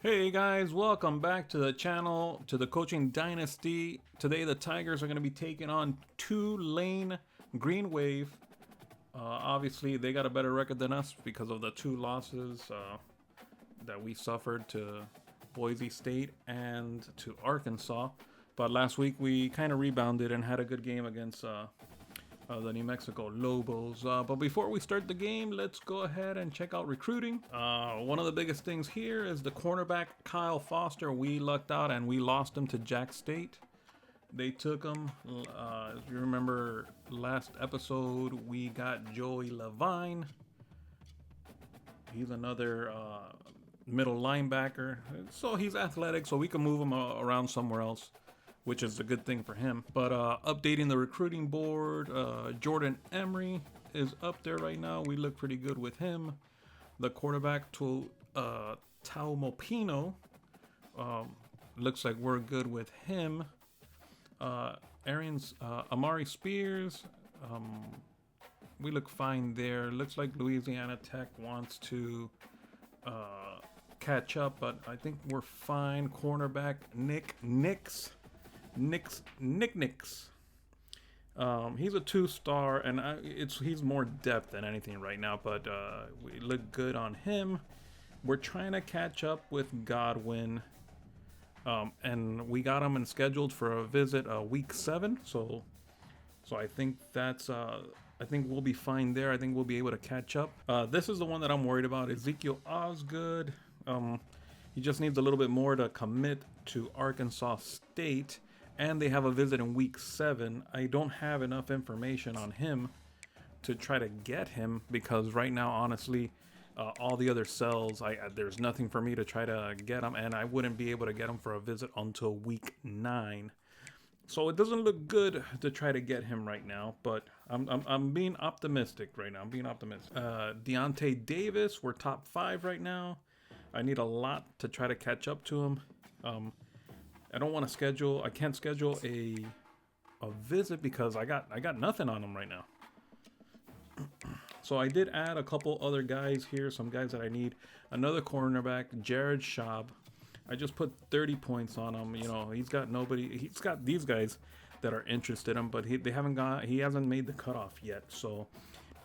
Hey guys, welcome back to the channel, to the Coaching Dynasty. Today the Tigers are going to be taking on Tulane Green Wave. Obviously they got a better record than us because of the two losses that we suffered to Boise State and to Arkansas. But last week we kind of rebounded and had a good game against the New Mexico Lobos. But before we start the game, let's go ahead and check out recruiting. One of the biggest things here is the cornerback Kyle Foster. We lucked out and we lost him to Jack State. They took him. If you remember last episode, we got Joey Levine. He's another middle linebacker. So he's athletic, so we can move him around somewhere else, which is a good thing for him. But updating the recruiting board, Jordan Emery is up there right now. We look pretty good with him. The quarterback to Taumopino, looks like we're good with him. Amari Spears, we look fine there. Looks like Louisiana Tech wants to catch up, but I think we're fine. Cornerback Nick Nix. He's a 2-star, and he's more depth than anything right now, but we look good on him. We're trying to catch up with Godwin, and we got him scheduled for a visit week 7, so I think I think we'll be fine there. I think we'll be able to catch up. This is the one that I'm worried about, Ezekiel Osgood. He just needs a little bit more to commit to Arkansas State, and they have a visit in week 7. I don't have enough information on him to try to get him because right now, honestly, all the other cells, there's nothing for me to try to get him, and I wouldn't be able to get him for a visit until week 9. So it doesn't look good to try to get him right now, but I'm being optimistic right now. I'm being optimistic. Deontay Davis, we're top 5 right now. I need a lot to try to catch up to him. I don't want to schedule. I can't schedule a visit because I got nothing on him right now. So I did add a couple other guys here, some guys that I need. Another cornerback, Jared Schaub. I just put 30 points on him. You know, he's got nobody. He's got these guys that are interested in him, but he hasn't made the cutoff yet. So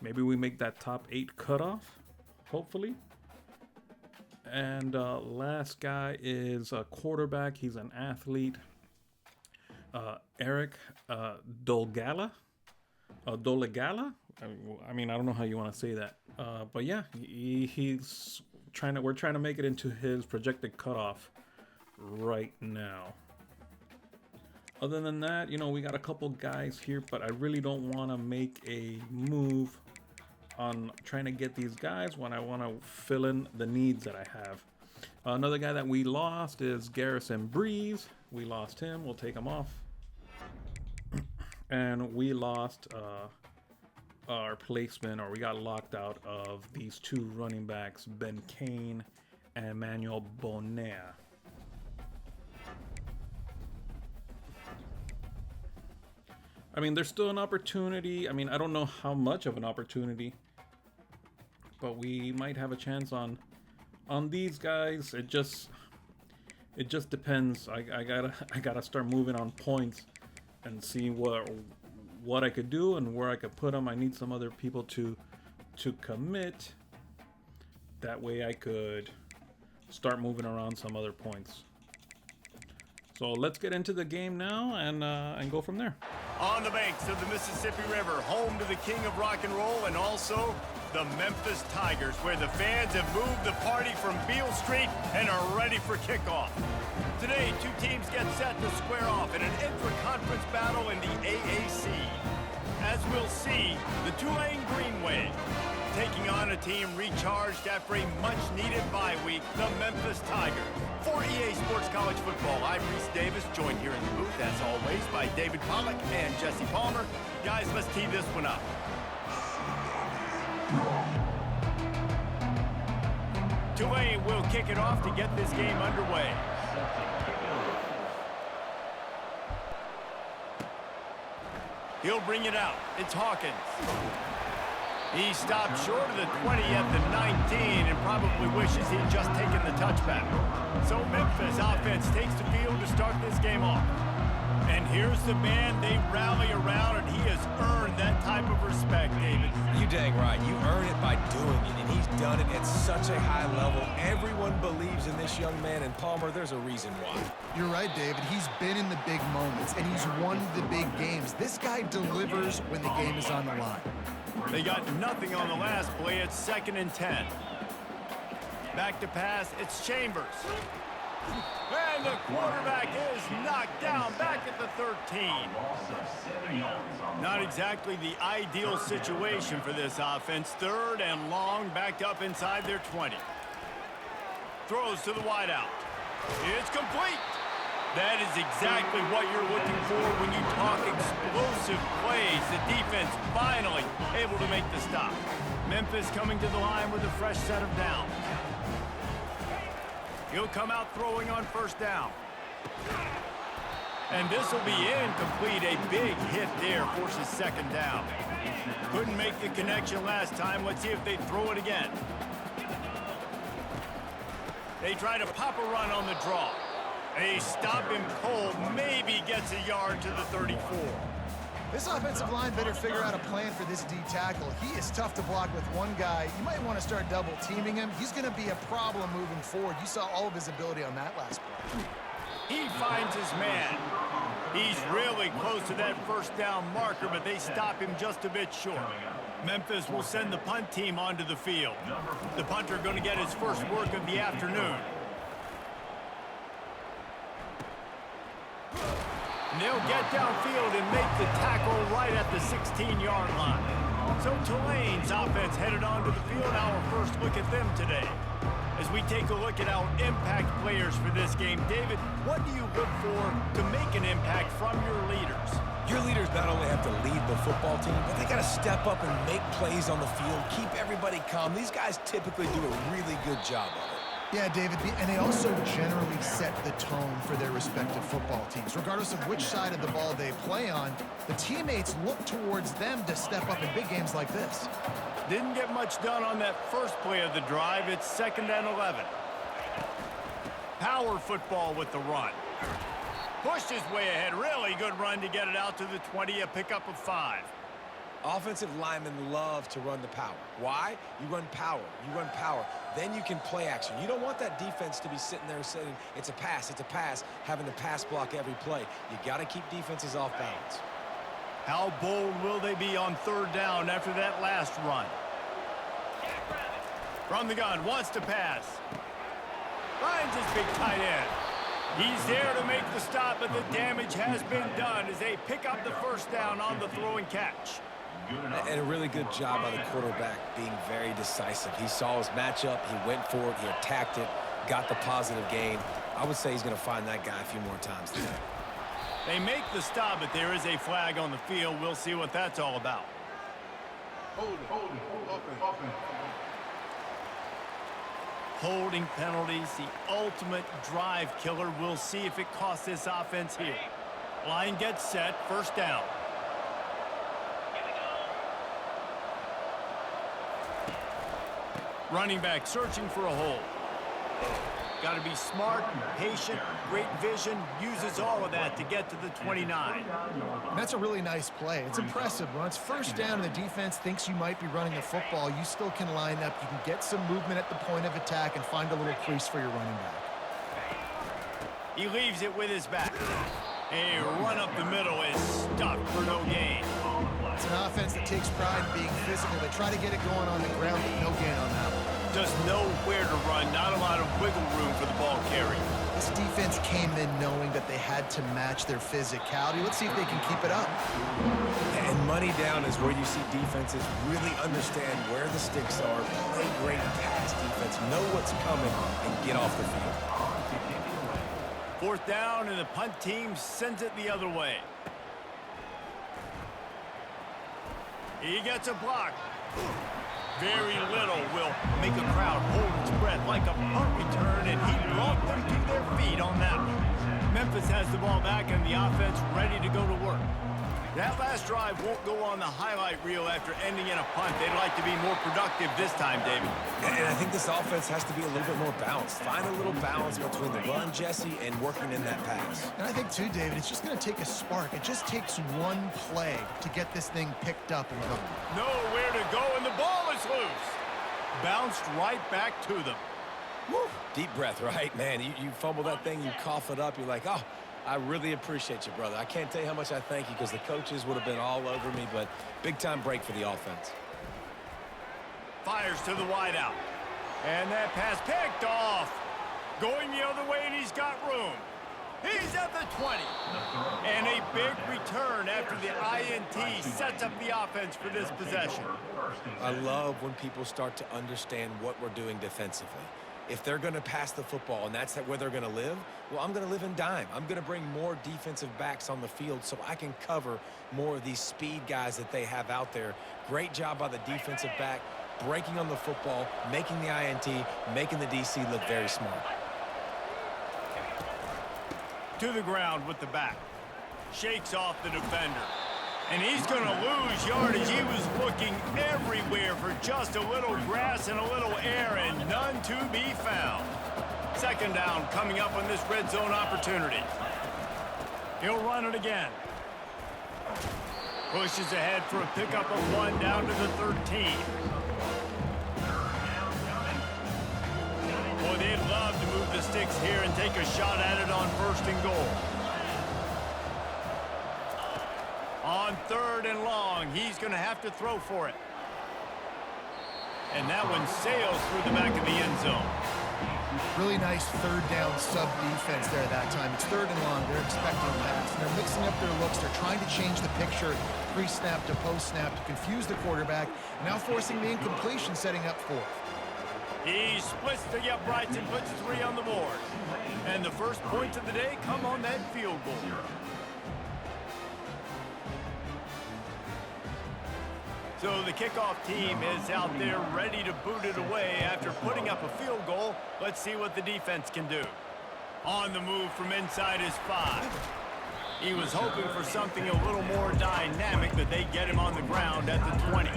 maybe we make that top 8 cutoff, hopefully. And last guy is a quarterback. He's an athlete. Eric Dolegala. I mean, I don't know how you want to say that. But yeah, he's trying to. We're trying to make it into his projected cutoff right now. Other than that, you know, we got a couple guys here, but I really don't want to make a move on trying to get these guys when I want to fill in the needs that I have. Another guy that we lost is Garrison Breeze. We lost him. We'll take him off. And we lost our placement, or we got locked out of these 2 running backs, Ben Kane and Emmanuel Bonaire. I mean, there's still an opportunity. I mean, I don't know how much of an opportunity, but we might have a chance on these guys. It just depends. I gotta start moving on points and see what I could do and where I could put them. I need some other people to commit. That way I could start moving around some other points. So let's get into the game now and go from there. On the banks of the Mississippi River, home to the king of rock and roll and also the Memphis Tigers, where the fans have moved the party from Beale Street and are ready for kickoff. Today, 2 teams get set to square off in an intra-conference battle in the AAC. As we'll see, the Tulane Green Wave taking on a team recharged after a much-needed bye week, the Memphis Tigers. For EA Sports College Football, I'm Reese Davis, joined here in the booth, as always, by David Pollack and Jesse Palmer. Guys, let's tee this one up. Tulane will kick it off to get this game underway. He'll bring it out. It's Hawkins. He stopped short of the 20 at the 19 and probably wishes he'd just taken the touchback. So Memphis offense takes the field to start this game off. And here's the man they rally around, and he has earned that type of respect, David. You dang right. You earn it by doing it, and he's done it at such a high level. Everyone believes in this young man, and Palmer, there's a reason why. You're right, David. He's been in the big moments, and he's won the big games. This guy delivers when the game is on the line. They got nothing on the last play. It's 2nd and 10. Back to pass. It's Chambers. And the quarterback is knocked down back at the 13. Not exactly the ideal situation for this offense. 3rd and long, backed up inside their 20. Throws to the wideout. It's complete. That is exactly what you're looking for when you talk explosive plays. The defense finally able to make the stop. Memphis coming to the line with a fresh set of downs. He'll come out throwing on 1st down. And this will be incomplete. A big hit there forces 2nd down. Couldn't make the connection last time. Let's see if they throw it again. They try to pop a run on the draw. They stop him cold. Maybe gets a yard to the 34. This offensive line better figure out a plan for this D tackle. He is tough to block with one guy. You might want to start double teaming him. He's going to be a problem moving forward. You saw all of his ability on that last play. He finds his man. He's really close to that 1st down marker, but they stop him just a bit short. Memphis will send the punt team onto the field. The punter going to get his first work of the afternoon. And they'll get downfield and make the tackle right at the 16-yard line. So Tulane's offense headed onto the field. Our first look at them today. As we take a look at our impact players for this game, David, what do you look for to make an impact from your leaders? Your leaders not only have to lead the football team, but they got to step up and make plays on the field, keep everybody calm. These guys typically do a really good job of it. Yeah, David, and they also generally set the tone for their respective football teams. Regardless of which side of the ball they play on, the teammates look towards them to step up in big games like this. Didn't get much done on that first play of the drive. It's 2nd and 11. Power football with the run. Pushed his way ahead. Really good run to get it out to the 20, a pickup of 5. Offensive linemen love to run the power. Why? You run power. You run power. Then you can play action. You don't want that defense to be sitting there saying, it's a pass, having to pass block every play. You got to keep defenses off balance. How bold will they be on 3rd down after that last run? From the gun, wants to pass. Finds his big tight end. He's there to make the stop, but the damage has been done as they pick up the 1st down on the throw and catch. And a really good job by the quarterback being very decisive. He saw his matchup, he went for it, he attacked it, got the positive gain. I would say he's going to find that guy a few more times today. They make the stop, but there is a flag on the field. We'll see what that's all about. Holding penalties, the ultimate drive killer. We'll see if it costs this offense here. Line gets set, 1st down. Running back searching for a hole. Got to be smart, patient, great vision, uses all of that to get to the 29. And that's a really nice play. It's impressive. When it's 1st down and the defense thinks you might be running the football, you still can line up. You can get some movement at the point of attack and find a little crease for your running back. He leaves it with his back. A run up the middle is stuffed for no gain. It's an offense that takes pride in being physical. They try to get it going on the ground, but no gain on that one. Just know where to run, not a lot of wiggle room for the ball carry. This defense came in knowing that they had to match their physicality. Let's see if they can keep it up. And money down is where you see defenses really understand where the sticks are, play great pass defense, know what's coming, and get off the field. 4th down, and the punt team sends it the other way. He gets a block. Very little will make a crowd hold its breath like a punt return, and he brought them to their feet on that one. Memphis has the ball back and the offense ready to go to work. That last drive won't go on the highlight reel after ending in a punt. They'd like to be more productive this time, David. And I think this offense has to be a little bit more balanced. Find a little balance between the run, Jesse, and working in that pass. And I think, too, David, it's just going to take a spark. It just takes one play to get this thing picked up and going. Nowhere to go, and the ball is loose. Bounced right back to them. Woo. Deep breath, right? Man, you fumble that thing, you cough it up, you're like, oh, I really appreciate you, brother. I can't tell you how much I thank you because the coaches would have been all over me, but big-time break for the offense. Fires to the wideout. And that pass picked off. Going the other way, and he's got room. He's at the 20. And a big return after the INT sets up the offense for this possession. I love when people start to understand what we're doing defensively. If they're going to pass the football and that's where they're going to live, well, I'm going to live in dime. I'm going to bring more defensive backs on the field so I can cover more of these speed guys that they have out there. Great job by the defensive back, breaking on the football, making the INT, making the DC look very smart. To the ground with the back. Shakes off the defender. And he's going to lose yardage. He was looking everywhere for just a little grass and a little air, and none to be found. Second down coming up on this red zone opportunity. He'll run it again. Pushes ahead for a pickup of 1 down to the 13. Boy, they'd love to move the sticks here and take a shot at it on 1st and goal. On 3rd and long, he's going to have to throw for it. And that one sails through the back of the end zone. Really nice 3rd down sub defense there that time. It's 3rd and long. They're expecting a pass. And they're mixing up their looks. They're trying to change the picture pre-snap to post-snap to confuse the quarterback. Now forcing the incompletion, setting up 4th. He splits the uprights and puts 3 on the board. And the first points of the day come on that field goal. So the kickoff team is out there ready to boot it away after putting up a field goal. Let's see what the defense can do. On the move from inside his 5. He was hoping for something a little more dynamic, that they get him on the ground at the 20.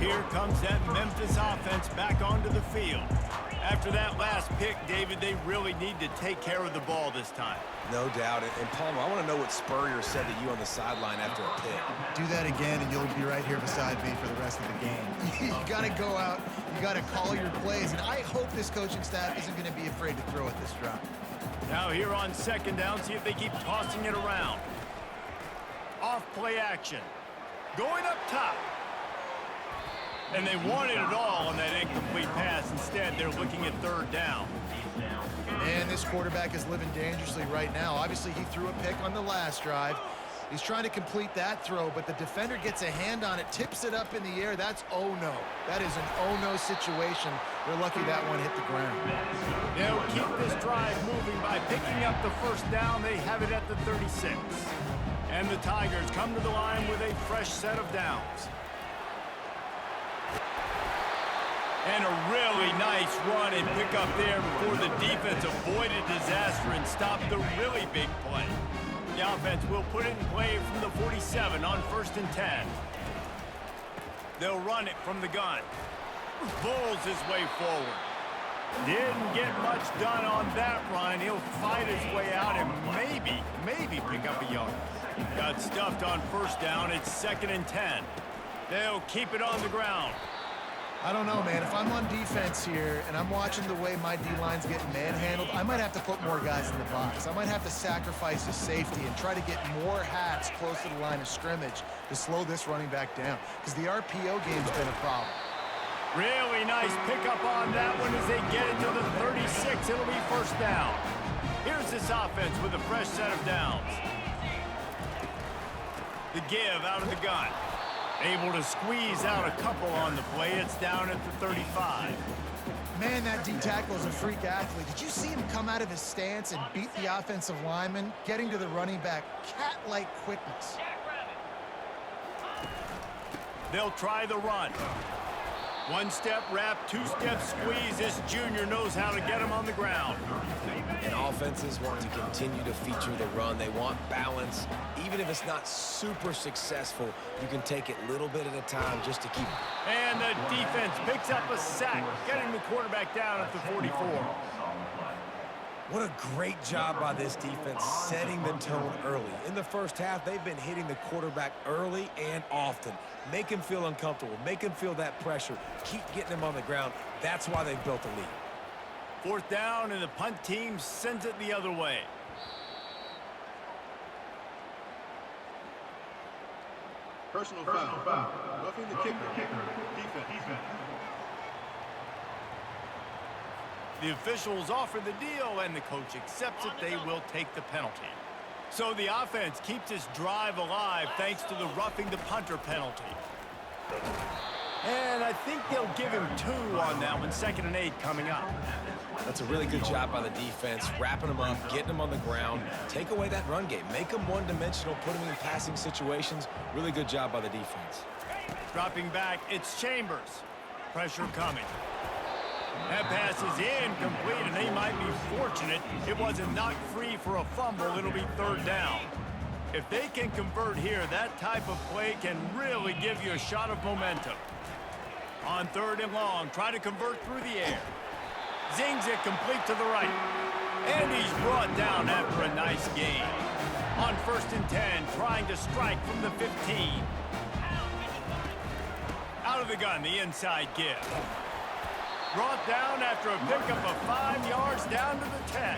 Here comes that Memphis offense back onto the field. After that last pick, David, they really need to take care of the ball this time. No doubt. And Palmer, I want to know what Spurrier said to you on the sideline after a pick. Do that again, and you'll be right here beside me for the rest of the game. You got to go out. You got to call your plays. And I hope this coaching staff isn't going to be afraid to throw at this drop. Now here on 2nd down, see if they keep tossing it around. Off play action. Going up top. And they wanted it all on that incomplete pass. Instead, they're looking at 3rd down. And this quarterback is living dangerously right now. Obviously, he threw a pick on the last drive. He's trying to complete that throw, but the defender gets a hand on it, tips it up in the air. That's oh-no. That is an oh-no situation. They're lucky that one hit the ground. They'll keep this drive moving by picking up the 1st down. They have it at the 36. And the Tigers come to the line with a fresh set of downs. And a really nice run and pick up there before the defense avoided disaster and stopped the really big play. The offense will put it in play from the 47 on 1st and 10. They'll run it from the gun. Bulls his way forward. Didn't get much done on that run. He'll fight his way out and maybe pick up a yard. Got stuffed on 1st down. It's 2nd and 10. They'll keep it on the ground. I don't know, man. If I'm on defense here and I'm watching the way my D-line's getting manhandled, I might have to put more guys in the box. I might have to sacrifice his safety and try to get more hats close to the line of scrimmage to slow this running back down, because the RPO game's been a problem. Really nice pickup on that one as they get it to the 36. It'll be 1st down. Here's this offense with a fresh set of downs. The give out of the gun. Able to squeeze out a couple on the play. It's down at the 35. Man, that D-tackle is a freak athlete. Did you see him come out of his stance and beat the offensive lineman, getting to the running back? Cat-like quickness. They'll try the run. One-step wrap, two-step squeeze. This junior knows how to get him on the ground. And offenses want to continue to feature the run. They want balance. Even if it's not super successful, you can take it little bit at a time just to keep it. And the defense picks up a sack, getting the quarterback down at the 44. What a great job by this defense setting the tone early. In the first half, they've been hitting the quarterback early and often. Make him feel uncomfortable. Make him feel that pressure. Keep getting him on the ground. That's why they've built a lead. Fourth down, and the punt team sends it the other way. Personal foul. Roughing the kicker. Defense. The officials offer the deal, and the coach accepts it. They will take the penalty. So the offense keeps its drive alive thanks to the roughing the punter penalty. And I think they'll give him 2 on that one. 2nd and 8 coming up. That's a really good job by the defense, wrapping them up, getting them on the ground. Take away that run game. Make them one-dimensional, put them in passing situations. Really good job by the defense. Dropping back, it's Chambers. Pressure coming. That pass is incomplete, and they might be fortunate it wasn't knocked free for a fumble. It'll be 3rd down. If they can convert here, that type of play can really give you a shot of momentum. On 3rd and long, try to convert through the air. Zings it complete to the right. And he's brought down after a nice gain. On 1st and 10, trying to strike from the 15. Out of the gun, the inside give. Brought down after a pickup of 5 yards down to the 10.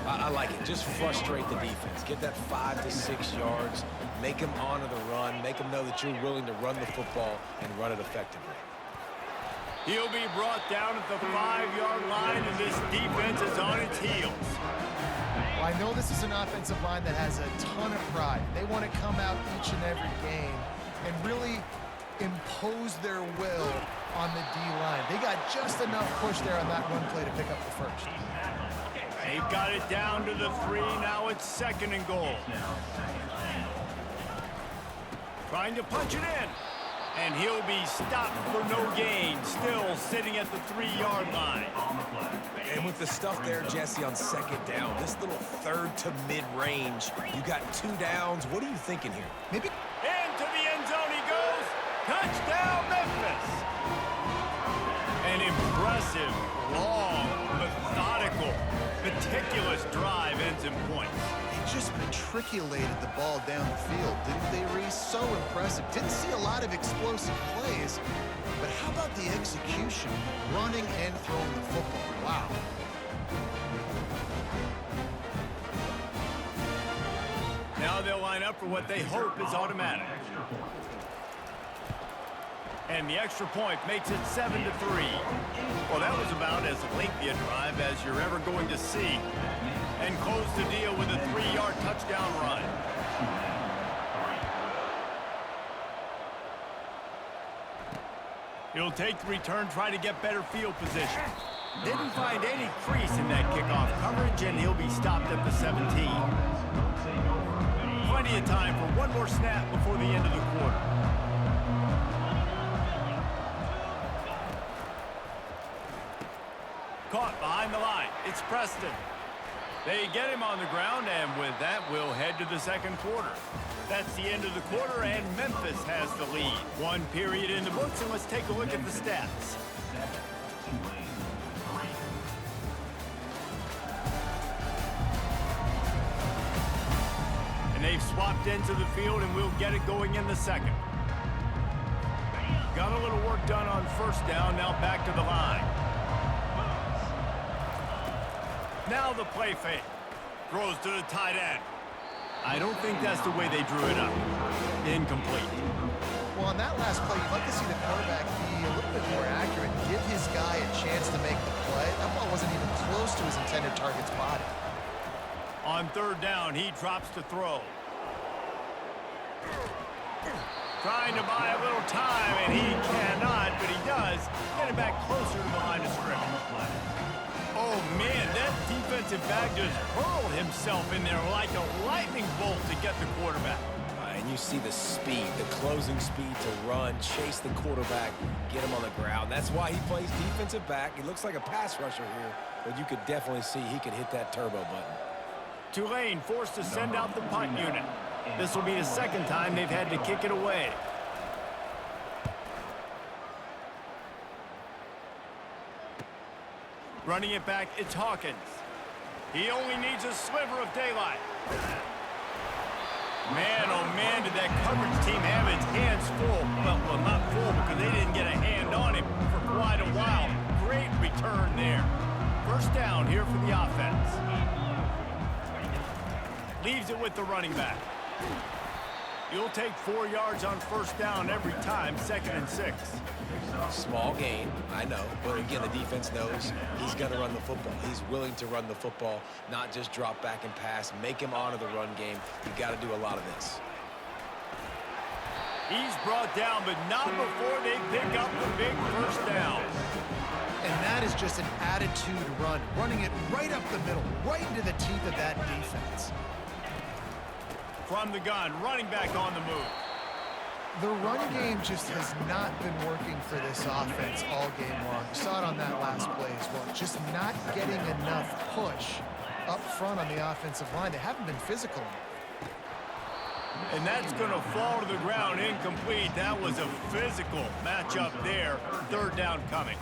I like it. Just frustrate the defense. Get that 5 to 6 yards. Make them honor the run. Make them know that you're willing to run the football and run it effectively. He'll be brought down at the 5-yard line, and this defense is on its heels. Well, I know this is an offensive line that has a ton of pride. They want to come out each and every game and really impose their will on the D-line. They got just enough push there on that run play to pick up the first. They've got it down to the 3. Now it's 2nd and goal. Trying to punch it in. And he'll be stopped for no gain. Still sitting at the 3-yard line. And with the stuff there, Jesse, on 2nd down, this little 3rd to mid-range, you got 2 downs. What are you thinking here? Maybe Into the end zone he goes. Touchdown, Memphis. An impressive, long, methodical, meticulous drive ends in points. they just matriculated the ball down the field, didn't they, Reese? So impressive. Didn't see a lot of explosive plays, but how about the execution, running and throwing the football? Wow. Now they'll line up for what they hope is automatic. And the extra point makes it 7-3. Well, that was about as lengthy a drive as you're ever going to see. And close the deal with a 3-yard touchdown run. He'll take the return, try to get better field position. Didn't find any crease in that kickoff coverage, and he'll be stopped at the 17. Plenty of time for one more snap before the end of the quarter. Caught behind the line. It's Preston. They get him on the ground, and with that, we'll head to the second quarter. That's the end of the quarter, and Memphis has the lead. One period in the books, and let's take a look at the stats. And they've swapped into the field, and we'll get it going in the second. Got a little work done on first down, now back to the line. Now the play fake. Throws to the tight end. I don't think that's the way they drew it up. Incomplete. Well, on that last play, you'd like to see the quarterback be a little bit more accurate, give his guy a chance to make the play. That ball wasn't even close to his intended target's body. On third down, he drops to throw. Trying to buy a little time, and he cannot, but he does. Get it back closer to the line of scrimmage. Oh, man, that defensive back just hurled himself in there like a lightning bolt to get the quarterback. and you see the speed, the closing speed to run, chase the quarterback, get him on the ground. That's why he plays defensive back. He looks like a pass rusher here, but you could definitely see he could hit that turbo button. Tulane forced to send out the punt unit. This will be the second time they've had to kick it away. Running it back, it's Hawkins. He only needs a sliver of daylight. Man, oh man, did that coverage team have its hands full. Well, not full because they didn't get a hand on him for quite a while. Great return there. First down here for the offense. Leaves it with the running back. You'll take 4 yards on first down every time, 2nd and 6. Small gain, I know, but again, the defense knows he's going to run the football. He's willing to run the football, not just drop back and pass, make him honor the run game. You got to do a lot of this. He's brought down, but not before they pick up the big first down. And that is just an attitude run, running it right up the middle, right into the teeth of that defense. From the gun, running back on the move. The run game just has not been working for this offense all game long. You saw it on that last play as well. Just not getting enough push up front on the offensive line. They haven't been physical enough. And that's going to fall to the ground incomplete. That was a physical matchup there. Third down coming.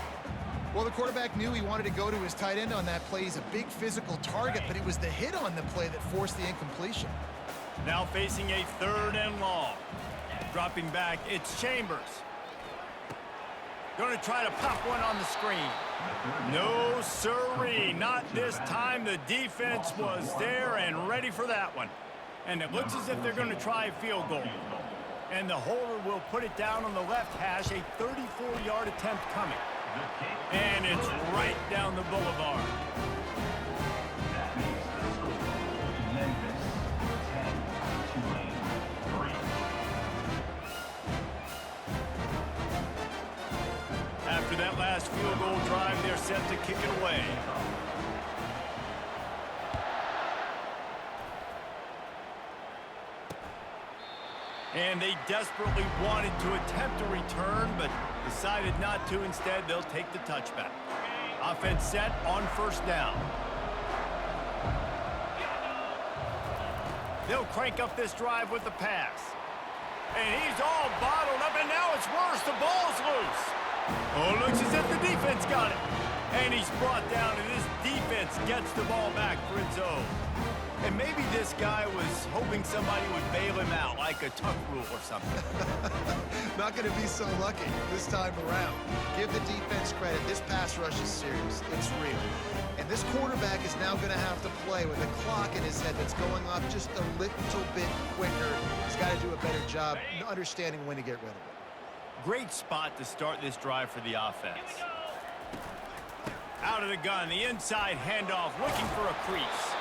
Well, the quarterback knew he wanted to go to his tight end on that play. He's a big physical target, but it was the hit on the play that forced the incompletion. Now facing a 3rd and long. Dropping back, it's Chambers. Going to try to pop one on the screen. No siree, not this time. The defense was there and ready for that one. And it looks as if they're going to try a field goal. And the holder will put it down on the left hash, a 34-yard attempt coming. And it's right down the boulevard. After that last field goal drive, they're set to kick it away. And they desperately wanted to attempt a return, but decided not to. Instead, they'll take the touchback. Offense set on first down. They'll crank up this drive with the pass. And he's all bottled up, and now it's worse. The ball's loose. Oh, looks as if the defense got it. And he's brought down, and this defense gets the ball back for its own. And maybe this guy was hoping somebody would bail him out, like a tuck rule or something. Not going to be so lucky this time around. Give the defense credit. This pass rush is serious. It's real. And this quarterback is now going to have to play with a clock in his head that's going off just a little bit quicker. He's got to do a better job understanding when to get rid of it. Great spot to start this drive for the offense. Out of the gun, the inside handoff, looking for a crease.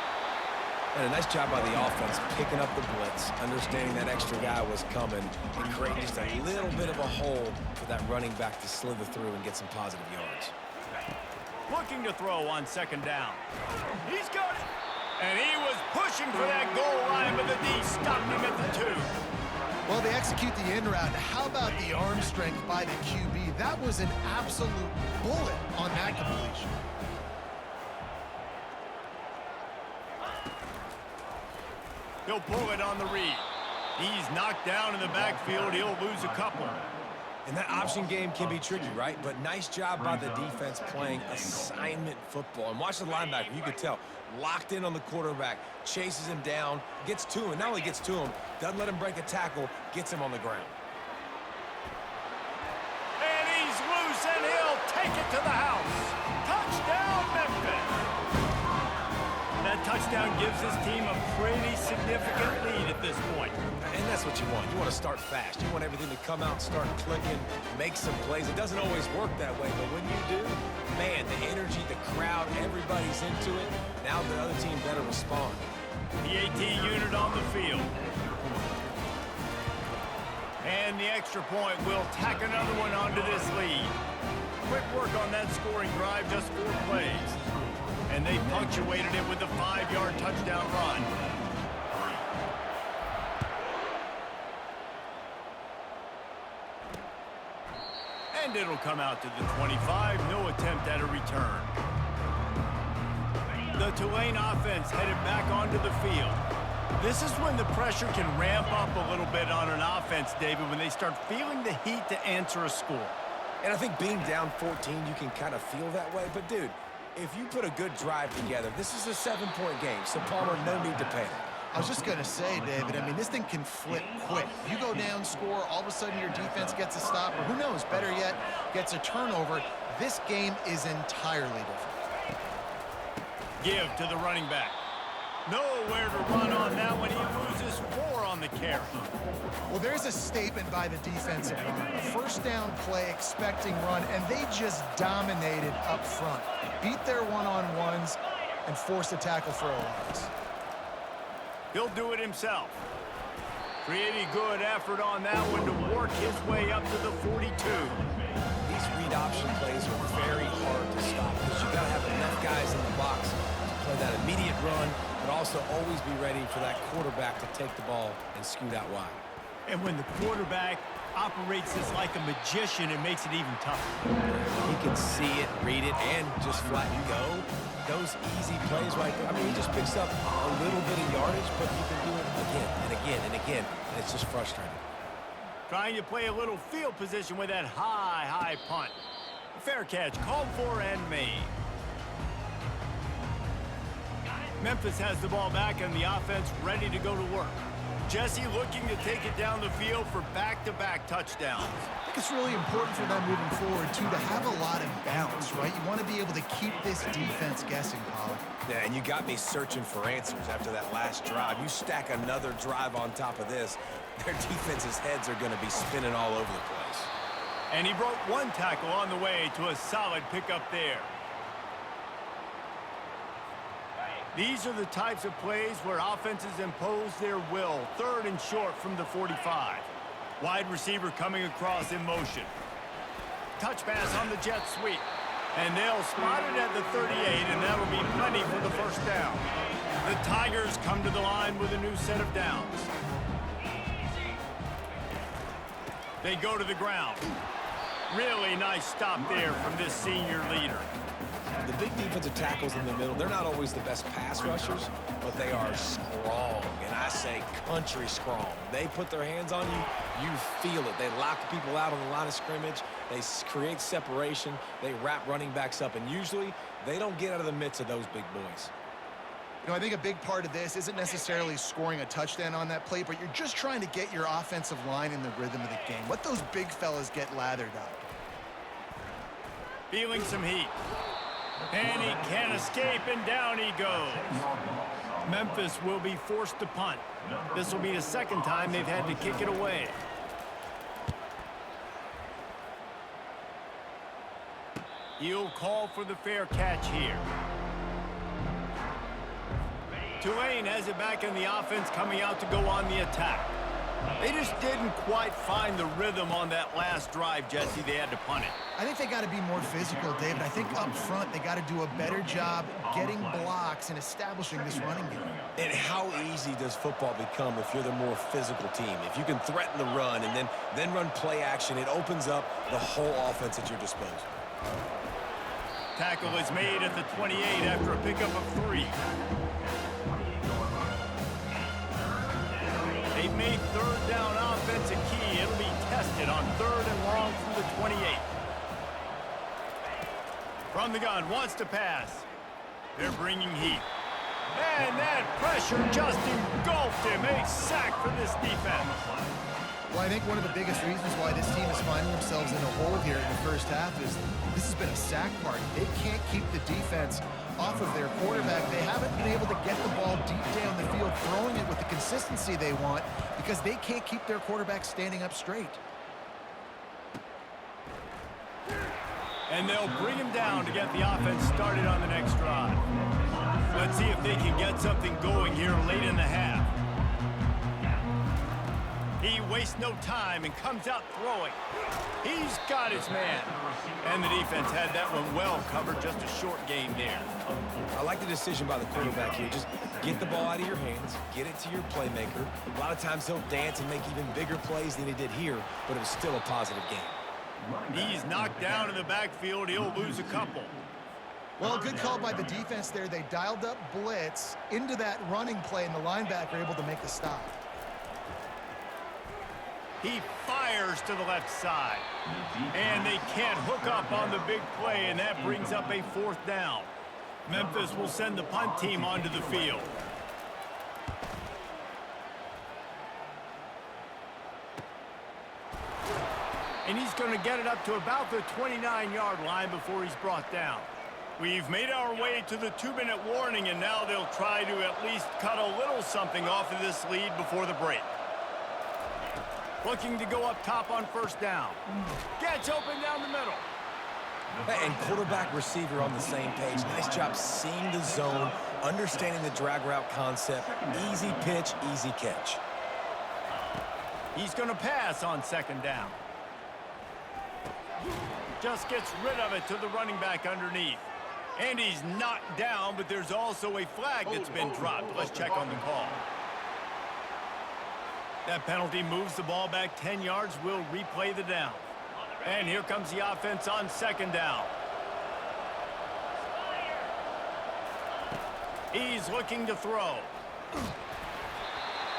And a nice job by the offense picking up the blitz, understanding that extra guy was coming, and creating just a little bit of a hole for that running back to slither through and get some positive yards. Looking to throw on 2nd down. He's got it. And he was pushing for that goal line, but the D stopped him at the 2. Well, they execute the in route. How about the arm strength by the QB? That was an absolute bullet on that completion. He'll pull it on the read. He's knocked down in the backfield. He'll lose a couple. And that option game can be tricky, right? But nice job by the defense playing assignment football. And watch the linebacker. You could tell. Locked in on the quarterback. Chases him down. Gets to him. Not only gets to him, doesn't let him break a tackle. Gets him on the ground. And he's loose, and he'll take it to the house. Touchdown, Memphis. That touchdown gives his team a pretty significant lead at this point. And that's what you want. You want to start fast. You want everything to come out, start clicking, make some plays. It doesn't always work that way, but when you do, man, the energy, the crowd, everybody's into it. Now the other team better respond. The AT unit on the field. And the extra point will tack another one onto this lead. Quick work on that scoring drive, just 4 plays. And they punctuated it with a 5-yard touchdown run. And it'll come out to the 25. No attempt at a return. The Tulane offense headed back onto the field. This is when the pressure can ramp up a little bit on an offense, David, when they start feeling the heat to answer a score. And I think being down 14, you can kind of feel that way. But, dude, if you put a good drive together, this is a 7-point game. So, Palmer, no need to panic. I was just going to say, David, I mean, this thing can flip quick. You go down, score, all of a sudden your defense gets a stop, or who knows, better yet, gets a turnover. This game is entirely different. Give to the running back. Nowhere to run on that one. He loses 4 on the carry. Well, there's a statement by the defensive line. First down play, expecting run, and they just dominated up front. Beat their one-on-ones and forced a tackle for a loss. He'll do it himself. Pretty good effort on that one to work his way up to the 42. These read option plays are very hard to stop because you got to have enough guys in the box to play that immediate run, but also always be ready for that quarterback to take the ball and scoot out wide. And when the quarterback operates this like a magician, it makes it even tougher. He can see it, read it, and just flat go. Those easy plays right there. I mean, he just picks up a little bit of yardage, but he can do it again and again and again, and it's just frustrating. Trying to play a little field position with that high punt. Fair catch, called for and made. Memphis has the ball back and the offense ready to go to work. Jesse looking to take it down the field for back-to-back touchdowns. I think it's really important for them moving forward, too, to have a lot of balance, right? You want to be able to keep this defense guessing, Pollock. Yeah, and you got me searching for answers after that last drive. You stack another drive on top of this, their defense's heads are going to be spinning all over the place. And he broke 1 tackle on the way to a solid pickup there. These are the types of plays where offenses impose their will. 3rd and short from the 45. Wide receiver coming across in motion. Touch pass on the jet sweep. And they'll spot it at the 38, and that'll be plenty for the first down. The Tigers come to the line with a new set of downs. They go to the ground. Really nice stop there from this senior leader. The big defensive tackles in the middle, they're not always the best pass rushers, but they are strong, and I say country strong. They put their hands on you, you feel it. They lock people out on the line of scrimmage. They create separation. They wrap running backs up, and usually they don't get out of the midst of those big boys. You know, I think a big part of this isn't necessarily scoring a touchdown on that play, but you're just trying to get your offensive line in the rhythm of the game. Let those big fellas get lathered up. Feeling some heat. And he can't escape, and down he goes. Memphis will be forced to punt. This will be the 2nd time they've had to kick it away. He'll call for the fair catch here. Tulane has it back in the offense, coming out to go on the attack. They just didn't quite find the rhythm on that last drive, Jesse. They had to punt it. I think they got to be more physical, David. I think up front they got to do a better job getting blocks and establishing this running game. And how easy does football become if you're the more physical team? If you can threaten the run and then run play action, it opens up the whole offense at your disposal. Tackle is made at the 28 after a pickup of 3. They've made 3rd down offense a key. It'll be tested on 3rd and long from the 28. From the gun, wants to pass. They're bringing heat. And that pressure just engulfed him. A sack for this defense. Well, I think one of the biggest reasons why this team is finding themselves in a hole here in the first half is this has been a sack party. They can't keep the defense off of their quarterback. They haven't been able to get the ball deep down the field, throwing it with the consistency they want because they can't keep their quarterback standing up straight. And they'll bring him down to get the offense started on the next drive. Let's see if they can get something going here late in the half. He wastes no time and comes out throwing. He's got his man. And the defense had that one well covered. Just a short game there. I like the decision by the quarterback here. Just get the ball out of your hands, get it to your playmaker. A lot of times he'll dance and make even bigger plays than he did here, but it was still a positive game. He's knocked down in the backfield. He'll lose a couple. Well, good call by the defense there. They dialed up blitz into that running play, and the linebacker able to make the stop. He fires to the left side. And they can't hook up on the big play, and that brings up a 4th down. Memphis will send the punt team onto the field. And he's going to get it up to about the 29-yard line before he's brought down. We've made our way to the 2-minute warning, and now they'll try to at least cut a little something off of this lead before the break. Looking to go up top on 1st down. Gets open down the middle. And quarterback receiver on the same page. Nice job seeing the zone, understanding the drag route concept. Easy pitch, easy catch. He's going to pass on 2nd down. Just gets rid of it to the running back underneath. And he's knocked down, but there's also a flag that's been dropped. Let's check on the call. That penalty moves the ball back 10 yards. We'll replay the down. And here comes the offense on 2nd down. He's looking to throw.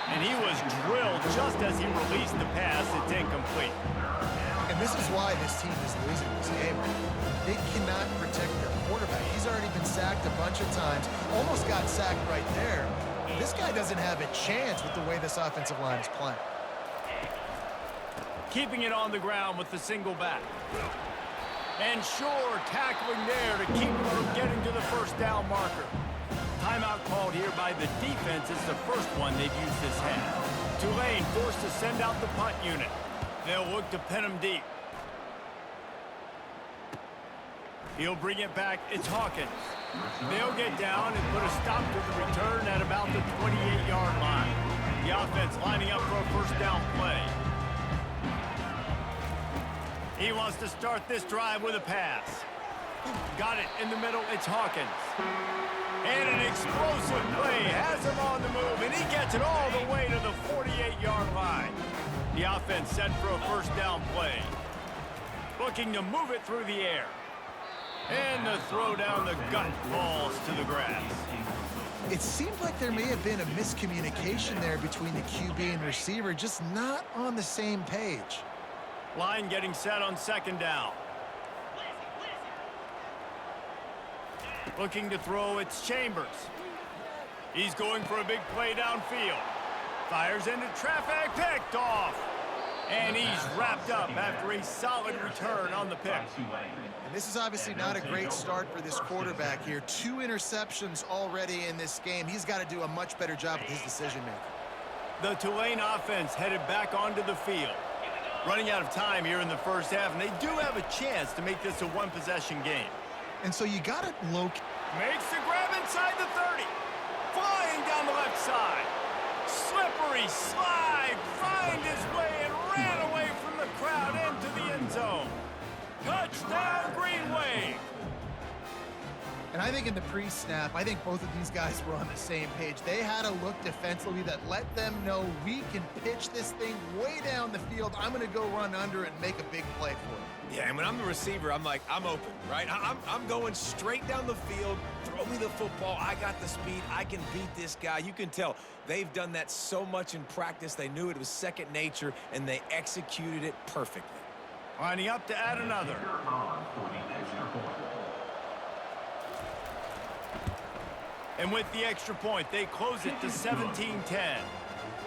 And he was drilled just as he released the pass. It's incomplete. And this is why this team is losing this game. They cannot protect their quarterback. He's already been sacked a bunch of times. Almost got sacked right there. This guy doesn't have a chance with the way this offensive line is playing. Keeping it on the ground with the single back. And sure, tackling there to keep him from getting to the 1st down marker. Timeout called here by the defense. It's the first one they've used this half. Tulane forced to send out the punt unit. They'll look to pin him deep. He'll bring it back. It's Hawkins. They'll get down and put a stop to the return at about the 28-yard line. The offense lining up for a 1st down play. He wants to start this drive with a pass. Got it in the middle. It's Hawkins. And an explosive play has him on the move, and he gets it all the way to the 48-yard line. The offense set for a 1st down play. Looking to move it through the air. And the throw down the gut falls to the grass. It seemed like there may have been a miscommunication there between the QB and receiver, just not on the same page. Line getting set on 2nd down. Looking to throw, it's Chambers. He's going for a big play downfield. Fires into traffic, picked off. And he's wrapped up after a solid return on the pick. And this is obviously not a great start for this quarterback here. 2 interceptions already in this game. He's got to do a much better job with his decision-making. The Tulane offense headed back onto the field. Running out of time here in the 1st half, and they do have a chance to make this a 1-possession game. And so you got to locate. Makes the grab inside the 30. Flying down the left side. Slippery slide. Find his way and ran away from the crowd into the end zone. Touchdown, Green Wave. And I think in the pre-snap, I think both of these guys were on the same page. They had a look defensively that let them know we can pitch this thing way down the field. I'm going to go run under and make a big play for it. Yeah, and when I'm the receiver, I'm like, I'm open, right? I'm going straight down the field. Throw me the football. I got the speed. I can beat this guy. You can tell they've done that so much in practice. They knew it was second nature, and they executed it perfectly. Lining up to add another. And with the extra point, they close it to 17-10.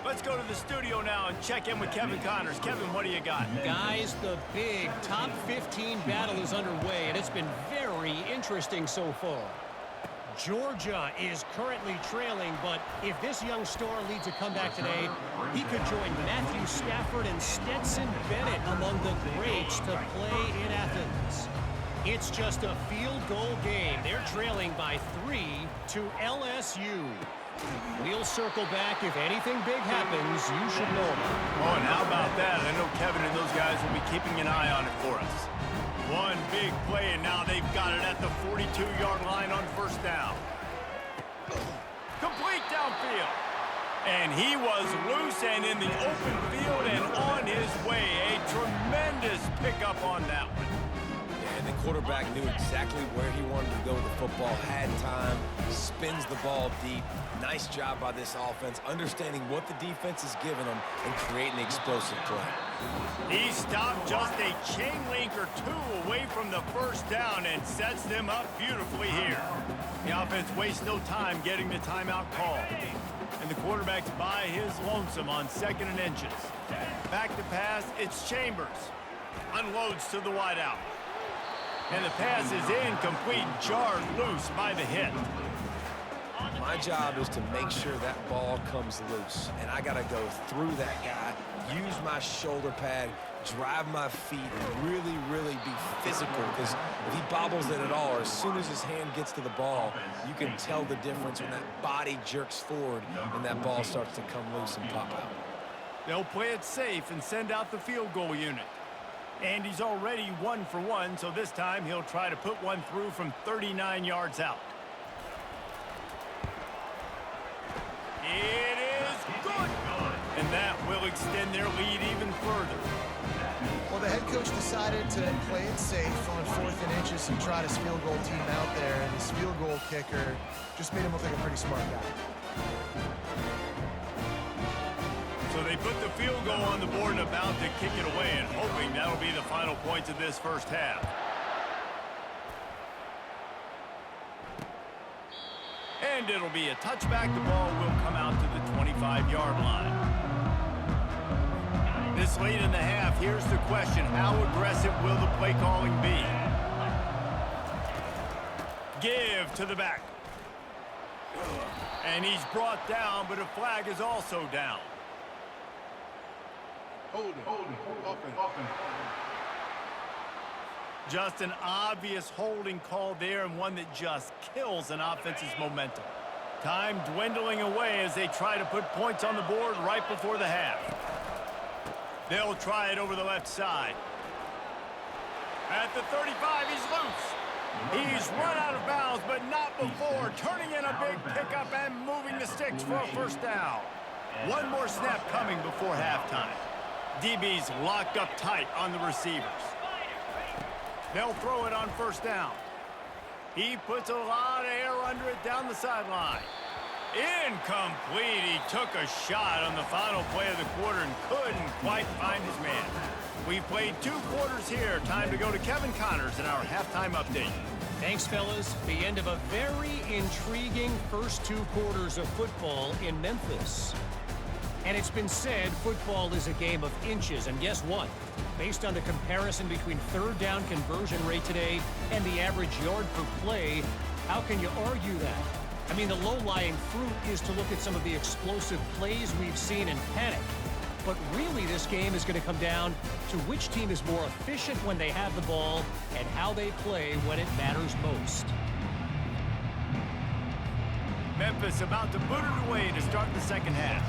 Let's go to the studio now and check in with Kevin Connors. Kevin, what do you got? Guys, the big top 15 battle is underway, and it's been very interesting so far. Georgia is currently trailing, but if this young star leads a comeback today, he could join Matthew Stafford and Stetson Bennett among the greats to play in Athens. It's just a field goal game. They're trailing by 3 to LSU. We'll circle back. If anything big happens, you should know about it. Oh, and how about that? I know Kevin and those guys will be keeping an eye on it for us. One big play, and now they've got it at the 42-yard line on 1st down. Complete downfield. And he was loose and in the open field and on his way. A tremendous pickup on that one. And the quarterback knew exactly where he wanted to go with the football, had time, spins the ball deep. Nice job by this offense, understanding what the defense is giving them and creating the explosive play. He stopped just a chain link or two away from the first down and sets them up beautifully here. The offense wastes no time getting the timeout call. And the quarterback's by his lonesome on 2nd and inches. Back to pass, it's Chambers. Unloads to the wideout. And the pass is incomplete, jarred loose by the hit. My job is to make sure that ball comes loose. And I got to go through that guy, use my shoulder pad, drive my feet, and really, really be physical. Because if he bobbles it at all, or as soon as his hand gets to the ball, you can tell the difference when that body jerks forward and that ball starts to come loose and pop out. They'll play it safe and send out the field goal unit. And he's already 1 for 1, so this time he'll try to put one through from 39 yards out. It is good. And that will extend their lead even further. Well, the head coach decided to play it safe on 4th and inches and trot his field goal team out there, and his field goal kicker just made him look like a pretty smart guy. So they put the field goal on the board and about to kick it away, and hoping that'll be the final points of this first half. And it'll be a touchback. The ball will come out to the 25-yard line. This late in the half, here's the question. How aggressive will the play calling be? Give to the back. And he's brought down, but a flag is also down. Holding. Offense. Just an obvious holding call there, and one that just kills an offense's momentum. Time dwindling away as they try to put points on the board right before the half. They'll try it over the left side. At the 35, he's loose. He's run out of bounds, but not before turning in a big pickup and moving the sticks for a first down. One more snap coming before halftime. DB's locked up tight on the receivers. They'll throw it on first down. He puts a lot of air under it down the sideline. Incomplete. He took a shot on the final play of the quarter and couldn't quite find his man. We played 2 quarters here. Time to go to Kevin Connors in our halftime update. Thanks, fellas. The end of a very intriguing first 2 quarters of football in Memphis. And it's been said football is a game of inches, and guess what? Based on the comparison between third down conversion rate today and the average yard per play, how can you argue that? I mean, the low-lying fruit is to look at some of the explosive plays we've seen in panic. But really, this game is going to come down to which team is more efficient when they have the ball and how they play when it matters most. Memphis about to boot it away to start the second half.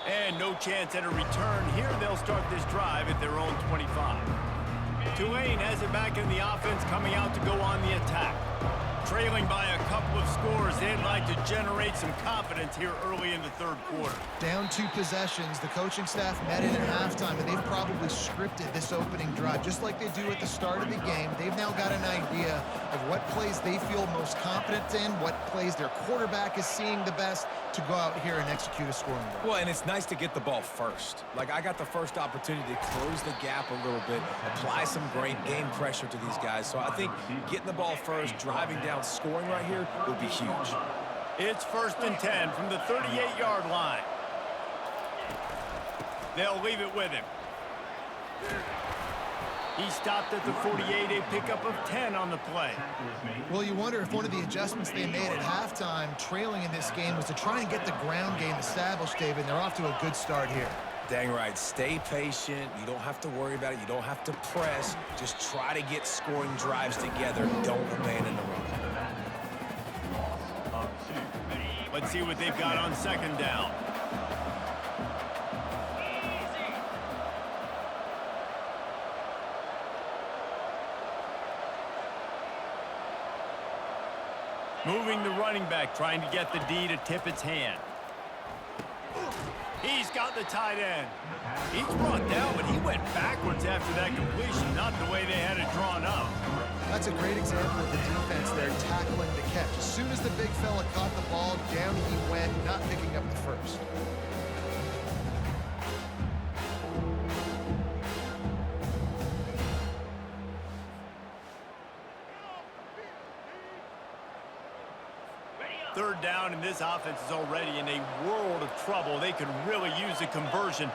And no chance at a return here. They'll start this drive at their own 25. Tulane has it back in the offense, coming out to go on the attack. Trailing by a couple of scores, they'd like to generate some confidence here early in the third quarter. Down 2 possessions, the coaching staff met in at halftime, and they've probably scripted this opening drive just like they do at the start of the game. They've now got an idea of what plays they feel most confident in, what plays their quarterback is seeing the best to go out here and execute a scoring drive. Well, and it's nice to get the ball first. Like, I got the first opportunity to close the gap a little bit, apply some great game pressure to these guys. So I think getting the ball first, driving down, scoring right here would be huge. It's 1st and 10 from the 38-yard line. They'll leave it with him. He stopped at the 48, a pickup of 10 on the play. Well, you wonder if one of the adjustments they made at halftime, trailing in this game, was to try and get the ground game established, David. They're off to a good start here. Dang right. Stay patient. You don't have to worry about it. You don't have to press. Just try to get scoring drives together. Don't abandon the run. Let's see what they've got on 2nd down. Moving the running back, trying to get the D to tip its hand. He's got the tight end. He's brought down, but he went backwards after that completion, not the way they had it drawn up. That's a great example of the defense there tackling the catch. As soon as the big fella caught the ball, down he went, not picking up the first. Third down, and this offense is already in a world of trouble. They could really use a conversion,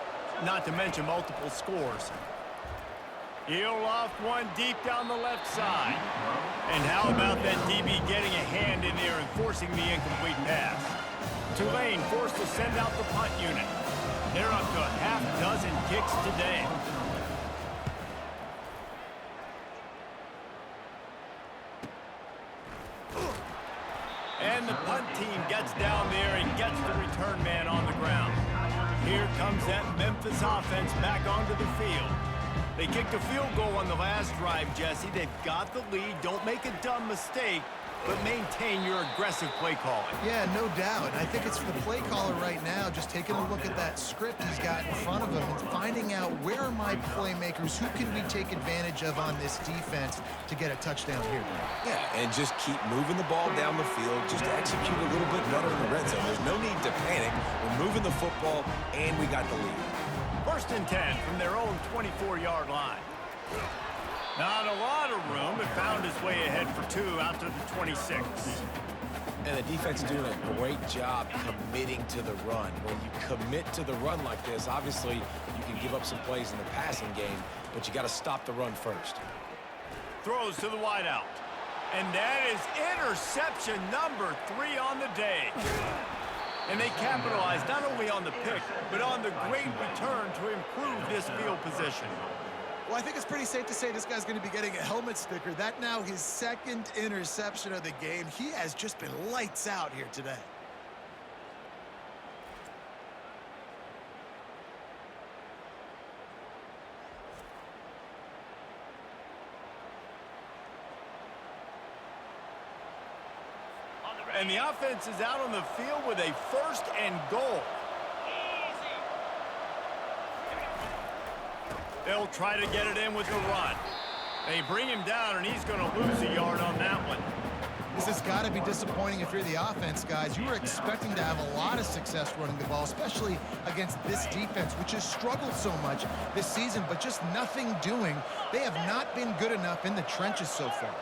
not to mention multiple scores. He'll loft one deep down the left side. And how about that DB getting a hand in there and forcing the incomplete pass? Tulane forced to send out the punt unit. They're up to a half dozen kicks today. And the punt team gets down there and gets the return man on the ground. Here comes that Memphis offense back onto the field. They kicked a field goal on the last drive, Jesse. They've got the lead. Don't make a dumb mistake, but maintain your aggressive play calling. Yeah, no doubt. I think it's the play caller right now just taking a look at that script he's got in front of him and finding out where are my playmakers, who can we take advantage of on this defense to get a touchdown here. Yeah, and just keep moving the ball down the field, just execute a little bit better in the red zone. There's no need to panic. We're moving the football, and we got the lead. First and 10 from their own 24-yard line. Not a lot of room. It found its way ahead for two out to the 26. And the defense is doing a great job committing to the run. When you commit to the run like this, obviously you can give up some plays in the passing game, but you got to stop the run first. Throws to the wideout. And that is interception number 3 on the day. And they capitalized not only on the pick, but on the great return to improve this field position. Well, I think it's pretty safe to say this guy's going to be getting a helmet sticker. That now his second interception of the game. He has just been lights out here today. And the offense is out on the field with a 1st and goal. They'll try to get it in with the run. They bring him down, and he's going to lose a yard on that one. This has got to be disappointing if you're the offense, guys. You were expecting to have a lot of success running the ball, especially against this defense, which has struggled so much this season, but just nothing doing. They have not been good enough in the trenches so far.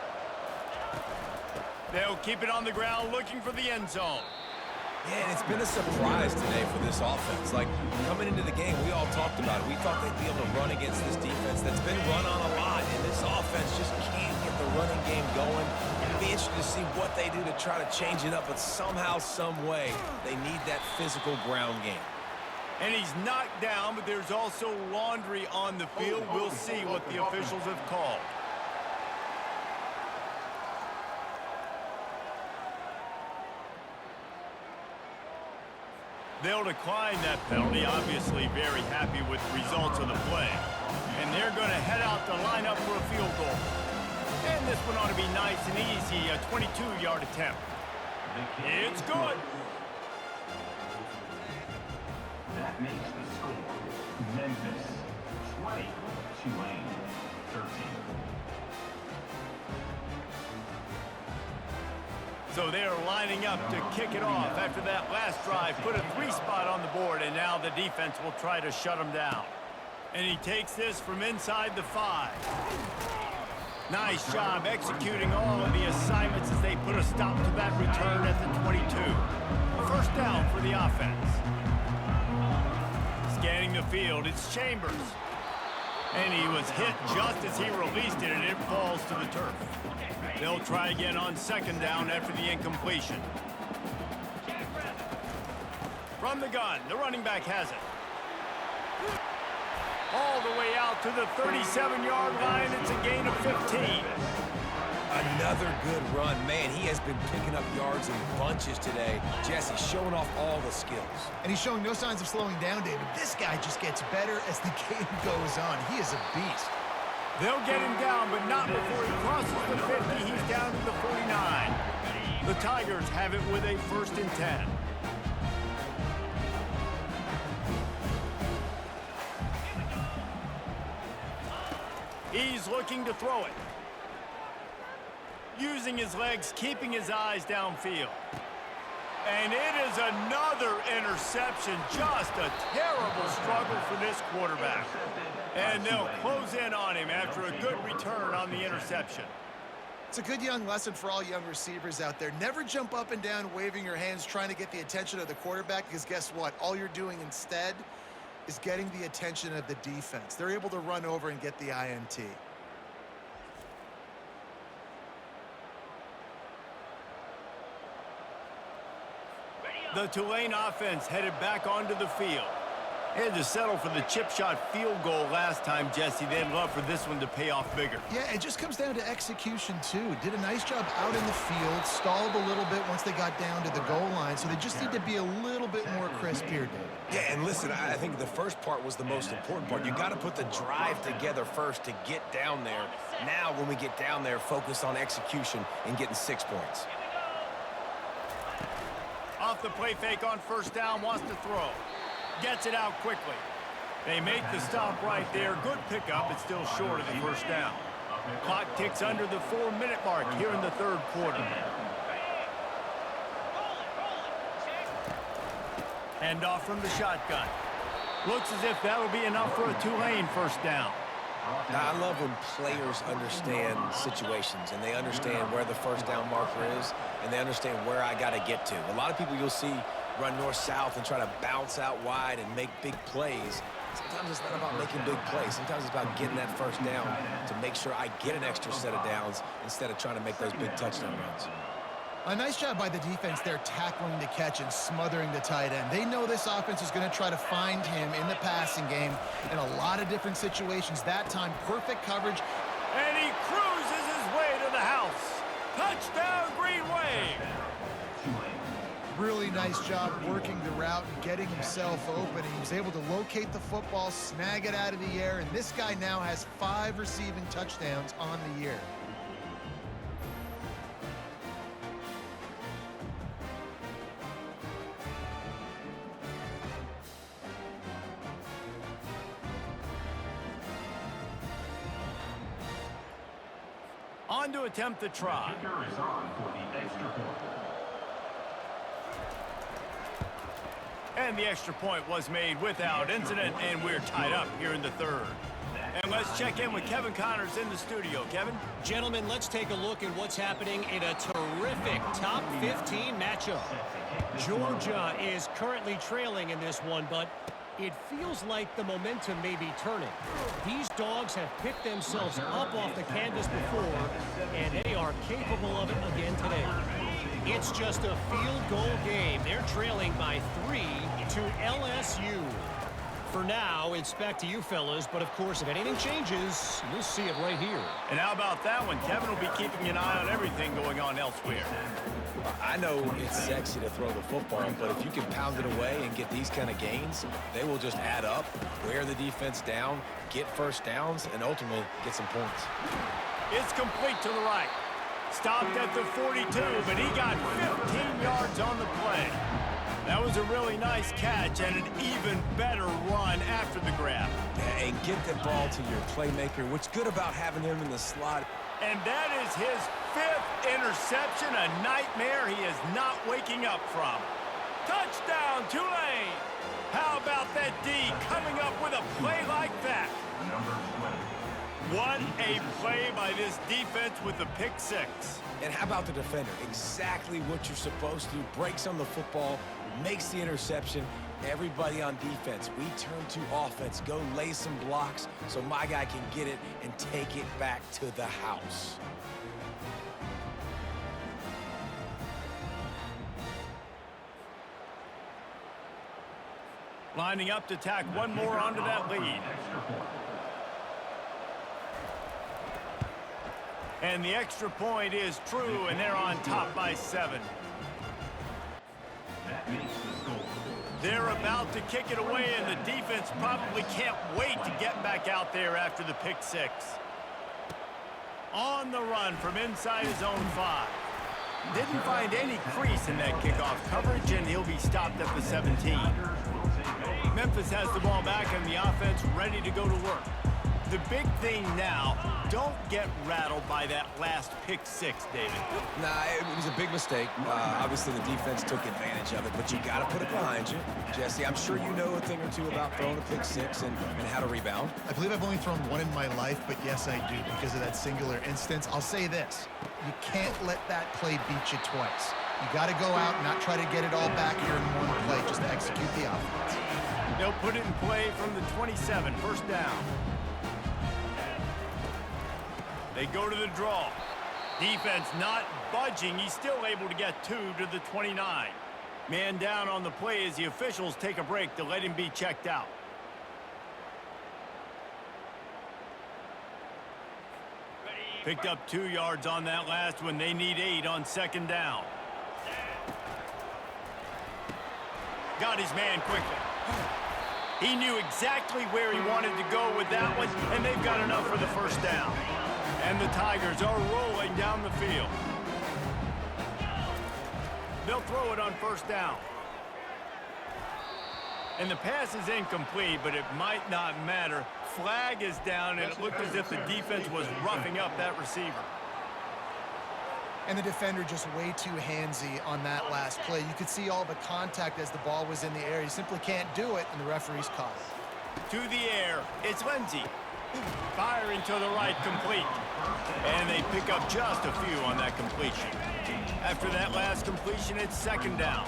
They'll keep it on the ground looking for the end zone. Yeah, and it's been a surprise today for this offense. Like, coming into the game, we all talked about it. We thought they'd be able to run against this defense that's been run on a lot, and this offense just can't get the running game going. It'll be interesting to see what they do to try to change it up, but somehow, some way, they need that physical ground game. And he's knocked down, but there's also laundry on the field. We'll see what the officials have called. They'll decline that penalty, obviously very happy with the results of the play. And they're going to head out to line up for a field goal. And this one ought to be nice and easy, a 22-yard attempt. It's good. That makes the score Memphis 20, Tulane 13. So they're lining up to kick it off after that last drive. Put a 3-spot on the board, and now the defense will try to shut them down. And he takes this from inside the 5. Nice job executing all of the assignments as they put a stop to that return at the 22. First down for the offense. Scanning the field, it's Chambers. And he was hit just as he released it, and it falls to the turf. They'll try again on 2nd down after the incompletion. From the gun, the running back has it. All the way out to the 37-yard line. It's a gain of 15. Another good run. Man, he has been picking up yards in bunches today. Jesse showing off all the skills. And he's showing no signs of slowing down, David. This guy just gets better as the game goes on. He is a beast. They'll get him down, but not before he crosses the 50. He's down to the 49. The Tigers have it with a 1st and 10. He's looking to throw it. Using his legs, keeping his eyes downfield. And it is another interception. Just a terrible struggle for this quarterback. And they'll close in on him after a good return on the interception. It's a good young lesson for all young receivers out there. Never jump up and down waving your hands trying to get the attention of the quarterback, because guess what? All you're doing instead is getting the attention of the defense. They're able to run over and get the INT. The Tulane offense headed back onto the field. They had to settle for the chip shot field goal last time, Jesse. They'd love for this one to pay off bigger. Yeah, it just comes down to execution, too. Did a nice job out in the field, stalled a little bit once they got down to the goal line, so they just need to be a little bit more crisp here, Dave. Yeah, and listen, I think the first part was the most important part. You got to put the drive together first to get down there. Now, when we get down there, focus on execution and getting 6 points. Off the play fake on 1st down, wants to throw. Gets it out quickly. They make the stop right there. Good pickup. It's still short of the 1st down. Clock ticks under the 4-minute mark here in the 3rd quarter. Hand off from the shotgun. Looks as if that'll be enough for a Tulane 1st down. Now, I love when players understand situations and they understand where the 1st down marker is and they understand where I got to get to. A lot of people you'll see run north-south and try to bounce out wide and make big plays. Sometimes it's not about making big plays. Sometimes it's about getting that 1st down to make sure I get an extra set of downs instead of trying to make those big touchdown runs. A nice job by the defense there tackling the catch and smothering the tight end. They know this offense is going to try to find him in the passing game in a lot of different situations. That time, perfect coverage. And he cruises his way to the house. Touchdown, Green Wave. Really nice job working the route and getting himself open. He was able to locate the football, snag it out of the air, and this guy now has 5 receiving touchdowns on the year. On to attempt the try. Kicker is on for the extra point. And the extra point was made without incident, and we're tied up here in the 3rd. And let's check in with Kevin Connors in the studio. Kevin? Gentlemen, let's take a look at what's happening in a terrific top 15 matchup. Georgia is currently trailing in this one, but it feels like the momentum may be turning. These dogs have picked themselves up off the canvas before, and they are capable of it again today. It's just a field goal game. They're trailing by 3 to LSU. For now, it's back to you fellas, but of course, if anything changes, you'll see it right here. And how about that one? Kevin will be keeping an eye on everything going on elsewhere. I know it's sexy to throw the football, but if you can pound it away and get these kind of gains, they will just add up, wear the defense down, get 1st downs, and ultimately get some points. It's complete to the right. Stopped at the 42, but he got 15 yards on the play. That was a really nice catch and an even better run after the grab. Yeah, and get the ball to your playmaker. What's good about having him in the slot? And that is his 5th interception, a nightmare he is not waking up from. Touchdown, Tulane! How about that D coming up with a play like that? Number 20. What a play by this defense with the pick 6. And how about the defender? Exactly what you're supposed to do. Breaks on the football, makes the interception. Everybody on defense, we turn to offense. Go lay some blocks so my guy can get it and take it back to the house. Lining up to tack one more onto that lead. And the extra point is true, and they're on top by 7. That makes the score. They're about to kick it away, and the defense probably can't wait to get back out there after the pick 6. On the run from inside his own 5. Didn't find any crease in that kickoff coverage, and he'll be stopped at the 17. Memphis has the ball back and the offense ready to go to work. The big thing now, don't get rattled by that last pick six, David. Nah, it was a big mistake. Obviously, the defense took advantage of it, but you got to put it behind you. Jesse, I'm sure you know a thing or two about throwing a pick six and how to rebound. I believe I've only thrown one in my life, but yes, I do because of that singular instance. I'll say this. You can't let that play beat you twice. You got to go out and not try to get it all back here in one play, just to execute the offense. They'll put it in play from the 27, first down. They go to the draw. Defense not budging. He's still able to get 2 to the 29. Man down on the play as the officials take a break to let him be checked out. Picked up 2 yards on that last one. They need 8 on second down. Got his man quickly. He knew exactly where he wanted to go with that one, and they've got enough for the first down. And the Tigers are rolling down the field. They'll throw it on first down. And the pass is incomplete, but it might not matter. Flag is down, and it looked as if the defense was roughing up that receiver. And the defender just way too handsy on that last play. You could see all the contact as the ball was in the air. He simply can't do it, and the referee's caught it. To the air, it's Lindsey. Firing to the right, complete. And they pick up just a few on that completion. After that last completion, it's second down.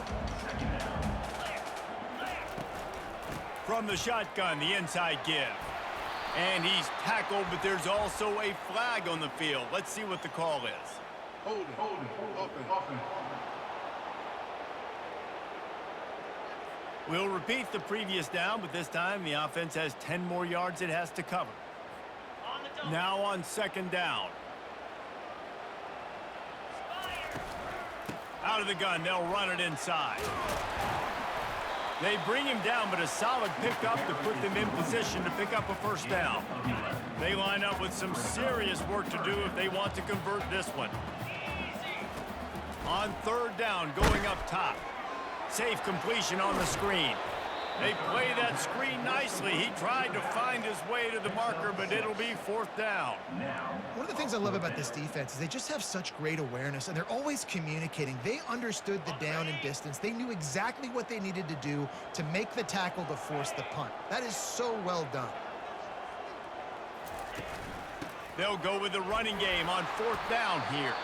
From the shotgun, the inside give. And he's tackled, but there's also a flag on the field. Let's see what the call is. Holding, open. We'll repeat the previous down, but this time the offense has 10 more yards it has to cover. Now on second down. Out of the gun, they'll run it inside. They bring him down, but a solid pickup to put them in position to pick up a first down. They line up with some serious work to do if they want to convert this one. On third down, going up top. Safe completion on the screen. They play that screen nicely. He tried to find his way to the marker, but it'll be fourth down. One of the things I love about this defense is they just have such great awareness, and they're always communicating. They understood the down and distance. They knew exactly what they needed to do to make the tackle to force the punt. That is so well done. They'll go with the running game on fourth down here.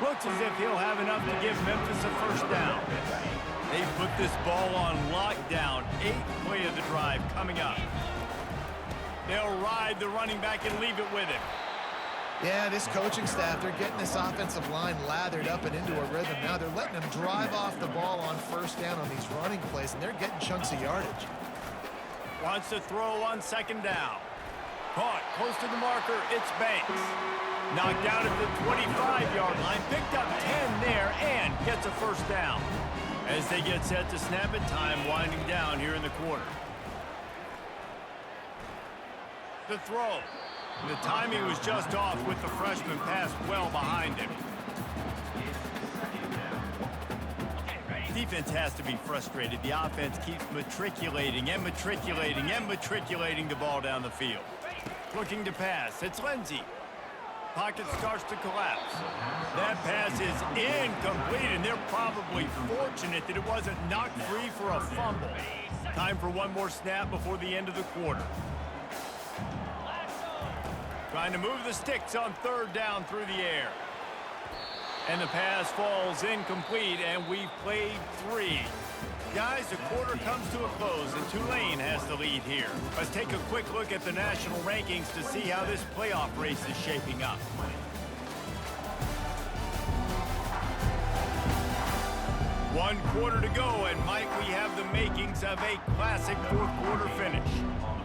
Looks as if he'll have enough to give Memphis a first down. They put this ball on lockdown. 8th play of the drive coming up. They'll ride the running back and leave it with him. Yeah, this coaching staff, they're getting this offensive line lathered up and into a rhythm. Now they're letting them drive off the ball on first down on these running plays, and they're getting chunks of yardage. Wants to throw on second down. Caught close to the marker. It's Banks. Knocked down at the 25-yard line. Picked up 10 there and gets a first down. As they get set to snap it, time winding down here in the quarter. The throw. The timing was just off with the freshman pass well behind him. Defense has to be frustrated. The offense keeps matriculating and matriculating and matriculating the ball down the field. Looking to pass. It's Lindsey. Pocket starts to collapse. That pass is incomplete, and they're probably fortunate that it wasn't knocked free for a fumble. Time for one more snap before the end of the quarter. Trying to move the sticks on third down through the air. And the pass falls incomplete, and we've played 3. Guys, the quarter comes to a close, and Tulane has the lead here. Let's take a quick look at the national rankings to see how this playoff race is shaping up. One quarter to go, and might we have the makings of a classic fourth quarter finish.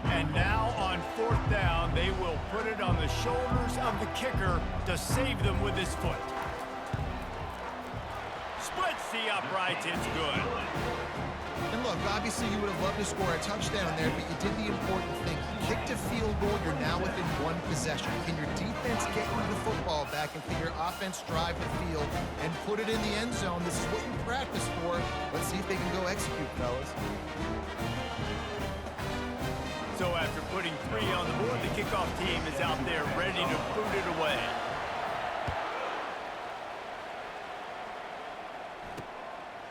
And now on fourth down, they will put it on the shoulders of the kicker to save them with his foot. Splits the uprights, it's good. And look, obviously you would have loved to score a touchdown there, but you did the important thing. You kicked a field goal, you're now within one possession. Can your defense get you the football back and can your offense drive the field and put it in the end zone? This is what you practice for. Let's see if they can go execute, fellas. So after putting 3 on the board, the kickoff team is out there ready to boot it away.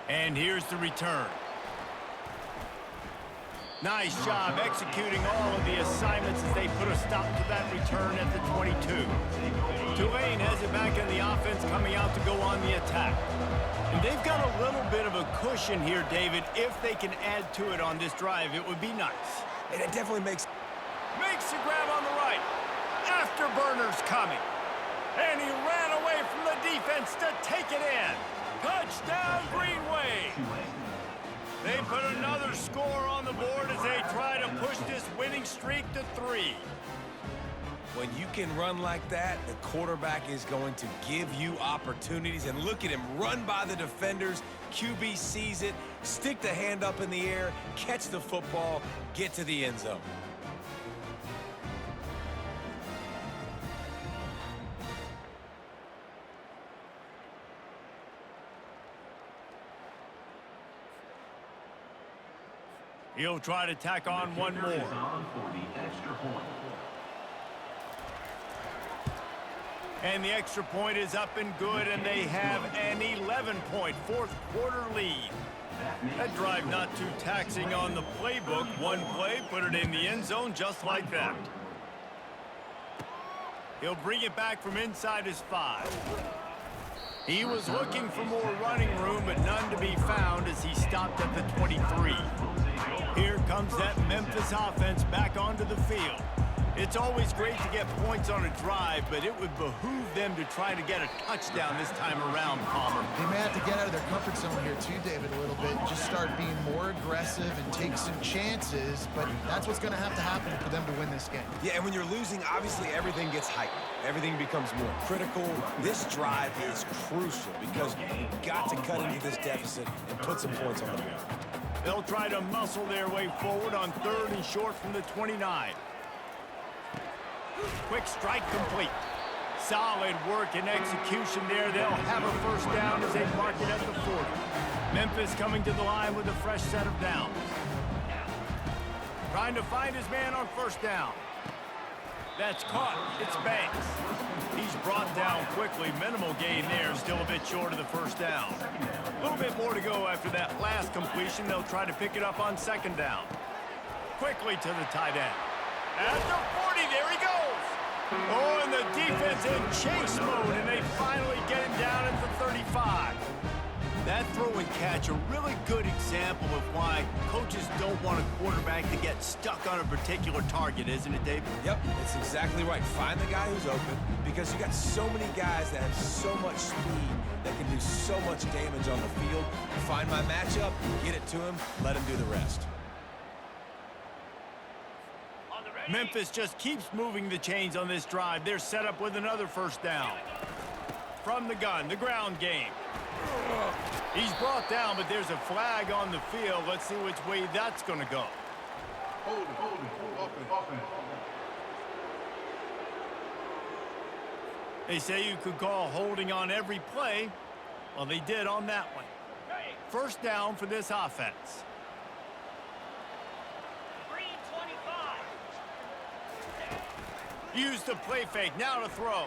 And here's the return. Nice job executing all of the assignments as they put a stop to that return at the 22. Tulane has it back in the offense, coming out to go on the attack. And they've got a little bit of a cushion here, David. If they can add to it on this drive, it would be nice. And it definitely makes Makes the grab on the right. Afterburners coming. And he ran away from the defense to take it in. Touchdown, Green Wave. They put another score on the board as they try to push this winning streak to 3. when you can run like that, the quarterback is going to give you opportunities. And look at him run by the defenders. QB sees it, stick the hand up in the air, catch the football, get to the end zone. He'll try to tack on one more. And the extra point is up and good, and they have an 11-point fourth-quarter lead. That drive not too taxing on the playbook. One play, put it in the end zone just like that. He'll bring it back from inside his 5. He was looking for more running room, but none to be found as he stopped at the 23. Here comes that Memphis offense back onto the field. It's always great to get points on a drive, but it would behoove them to try to get a touchdown this time around, Palmer. They may have to get out of their comfort zone here too, David, a little bit. Just start being more aggressive and take some chances, but that's what's going to happen for them to win this game. Yeah, and when you're losing, obviously everything gets heightened. Everything becomes more critical. This drive is crucial because you've got to cut into this deficit and put some points on the board. They'll try to muscle their way forward on 3rd and short from the 29. Quick strike complete. Solid work and execution there. They'll have a first down as they mark it at the 40. Memphis coming to the line with a fresh set of downs. Trying to find his man on first down. That's caught. It's Banks. He's brought down quickly. Minimal gain there. Still a bit short of the first down. A little bit more to go after that last completion. They'll try to pick it up on 2nd down. Quickly to the tight end. At the 40, there he goes. Oh, and the defense in chase mode, and they finally get him down at the 35. That throw and catch, a really good example of why coaches don't want a quarterback to get stuck on a particular target, isn't it, Dave? Yep, it's exactly right. Find the guy who's open because you got so many guys that have so much speed that can do so much damage on the field. Find my matchup, get it to him, let him do the rest. Memphis just keeps moving the chains on this drive. They're set up with another first down. From the gun, the ground game. He's brought down, but there's a flag on the field. Let's see which way that's going to go. Hold offense. They say you could call holding on every play. Well, they did on that one. First down for this offense. Use the play fake, now to throw.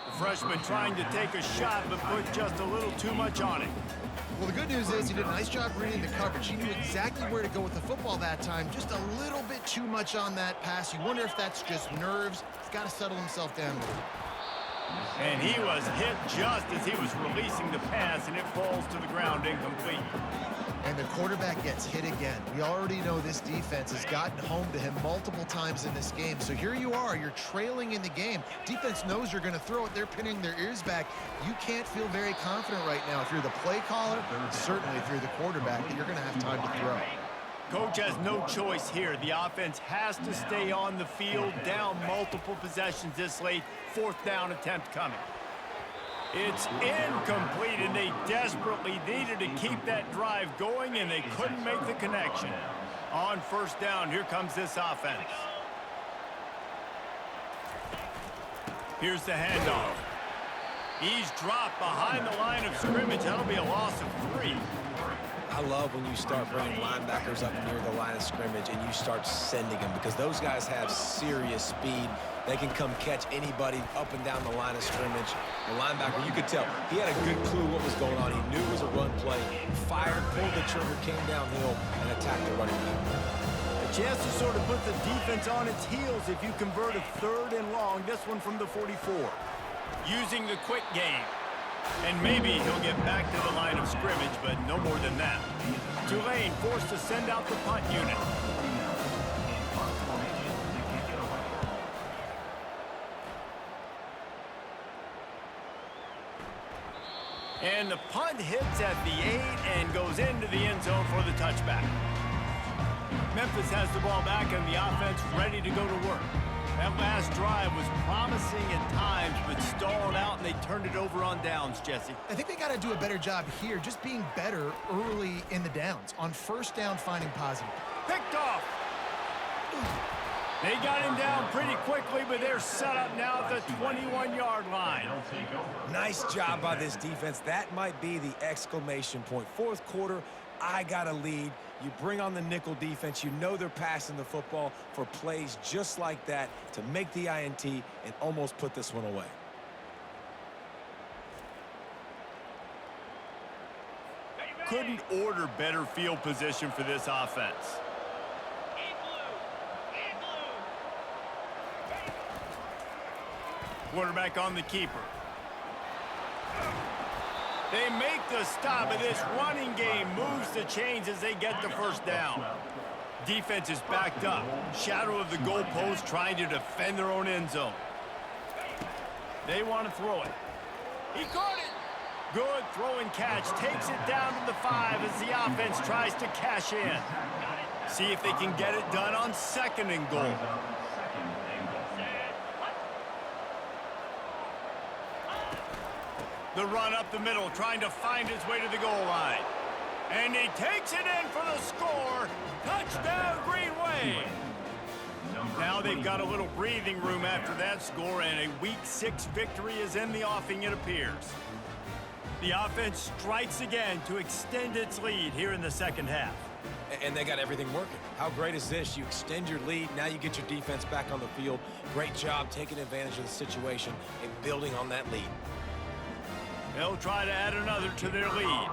The freshman trying to take a shot, but put just a little too much on it. Well, the good news is he did a nice job reading the coverage. He knew exactly where to go with the football that time. Just a little bit too much on that pass. You wonder if that's just nerves. He's got to settle himself down. And he was hit just as he was releasing the pass, and it falls to the ground incomplete. And the quarterback gets hit again. We already know this defense has gotten home to him multiple times in this game. So here you are, you're trailing in the game. Defense knows you're going to throw it. They're pinning their ears back. You can't feel very confident right now. If you're the play caller, certainly if you're the quarterback, that you're going to have time to throw. Coach has no choice here. The offense has to stay on the field, down multiple possessions this late. 4th down attempt coming. It's incomplete, and they desperately needed to keep that drive going, and they couldn't make the connection. On first down, here comes this offense. Here's the handoff. He's dropped behind the line of scrimmage. That'll be a loss of 3. I love when you start bringing linebackers up near the line of scrimmage and you start sending them, because those guys have serious speed. They can come catch anybody up and down the line of scrimmage. The linebacker, you could tell, he had a good clue what was going on. He knew it was a run play, fired, pulled the trigger, came downhill, and attacked the running back. A chance to sort of put the defense on its heels if you convert a 3rd and long. This one from the 44. Using the quick game. And maybe he'll get back to the line of scrimmage, but no more than that. Tulane forced to send out the punt unit. And the punt hits at the 8 and goes into the end zone for the touchback. Memphis has the ball back and the offense ready to go to work. That last drive was promising at times, but stalled out, and they turned it over on downs, Jesse. I think they got to do a better job here, just being better early in the downs. On first down, finding positive. Picked off. They got him down pretty quickly, but they're set up now at the 21-yard line. Nice job by this defense. That might be the exclamation point. 4th quarter, I got a lead. You bring on the nickel defense. You know they're passing the football for plays just like that to make the INT and almost put this one away. Couldn't order better field position for this offense. Quarterback on the keeper. They make the stop, and this running game moves the chains as they get the first down. Defense is backed up. Shadow of the goalpost trying to defend their own end zone. They want to throw it. He caught it. Good throw and catch. Takes it down to the 5 as the offense tries to cash in. See if they can get it done on 2nd and goal. The run up the middle, trying to find his way to the goal line. And he takes it in for the score. Touchdown, Green Wave. Now they've got a little breathing room after that score, and a Week 6 victory is in the offing, it appears. The offense strikes again to extend its lead here in the 2nd half. And they got everything working. How great is this? You extend your lead. Now you get your defense back on the field. Great job taking advantage of the situation and building on that lead. They'll try to add another to their lead.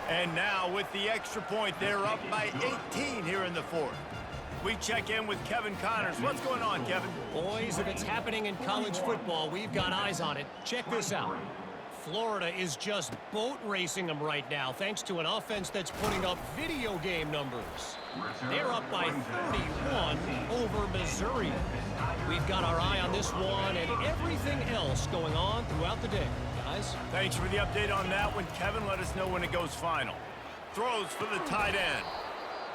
And now with the extra point, they're up by 18 here in the 4th. We check in with Kevin Connors. What's going on, Kevin? Boys, if it's happening in college football, we've got eyes on it. Check this out. Florida is just boat racing them right now, thanks to an offense that's putting up video game numbers. They're up by 31 over Missouri. We've got our eye on this one and everything else going on throughout the day. Guys? Thanks for the update on that one, Kevin. Let us know when it goes final. Throws for the tight end.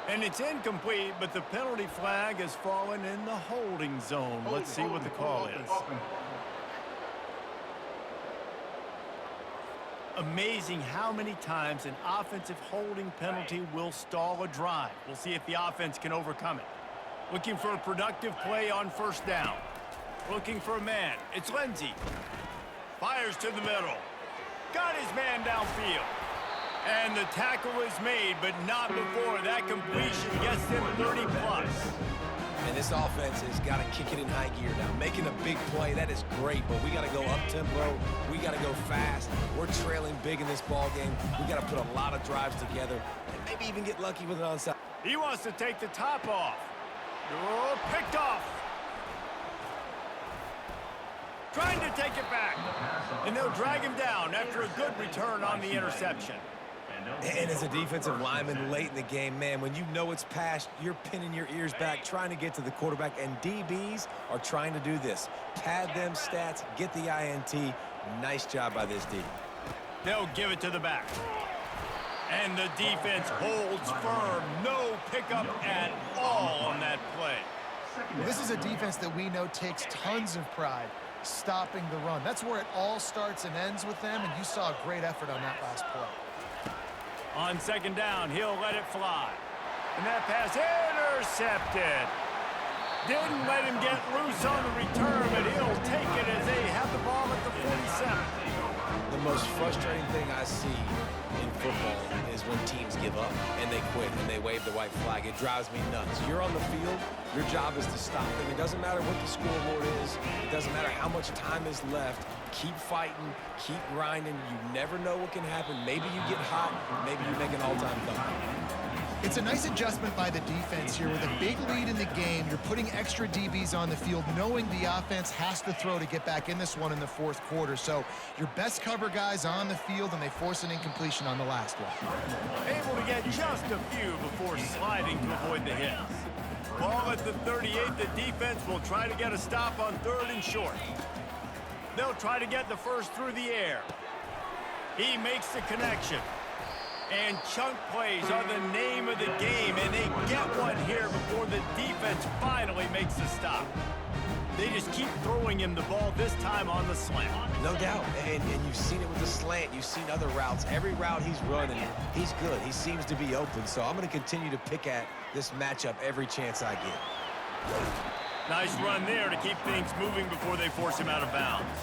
And it's incomplete, but the penalty flag has fallen in the holding zone. Let's see what the call is. Amazing how many times an offensive holding penalty will stall a drive. We'll see if the offense can overcome it. Looking for a productive play on first down. Looking for a man. It's Lindsey. Fires to the middle. Got his man downfield. And the tackle is made, but not before that completion gets them 30+. And this offense has got to kick it in high gear now. Making a big play, that is great, but we got to go up-tempo. We got to go fast. We're trailing big in this ball game. We got to put a lot of drives together and maybe even get lucky with an onside. He wants to take the top off. Oh, picked off. Trying to take it back. And they'll drag him down after a good return on the interception. And as a defensive lineman late in the game, man, when you know it's past, you're pinning your ears back, trying to get to the quarterback, and DBs are trying to do this. Pad them stats, get the INT. Nice job by this D. They'll give it to the back. And the defense holds firm. No pickup at all on that play. Well, this is a defense that we know takes tons of pride stopping the run. That's where it all starts and ends with them, and you saw a great effort on that last play. On second down, he'll let it fly. And that pass intercepted. Didn't let him get loose on the return, but he'll take it as they have the ball at the 47. The most frustrating thing I see in football is when teams give up and they quit and they wave the white flag. It drives me nuts. You're on the field. Your job is to stop them. It doesn't matter what the scoreboard is. It doesn't matter how much time is left. Keep fighting. Keep grinding. You never know what can happen. Maybe you get hot. Maybe you make an all-time comeback. It's a nice adjustment by the defense here. With a big lead in the game, you're putting extra DBs on the field, knowing the offense has to throw to get back in this one in the fourth quarter. So your best cover guys on the field, and they force an incompletion on the last one. Able to get just a few before sliding to avoid the hits. Ball at the 38. The defense will try to get a stop on 3rd and short. They'll try to get the first through the air. He makes the connection. And chunk plays are the name of the game, and they get one here before the defense finally makes the stop. They just keep throwing him the ball, this time on the slant. No doubt, and you've seen it with the slant. You've seen other routes. Every route he's running, he's good. He seems to be open, so I'm going to continue to pick at this matchup every chance I get. Nice run there to keep things moving before they force him out of bounds.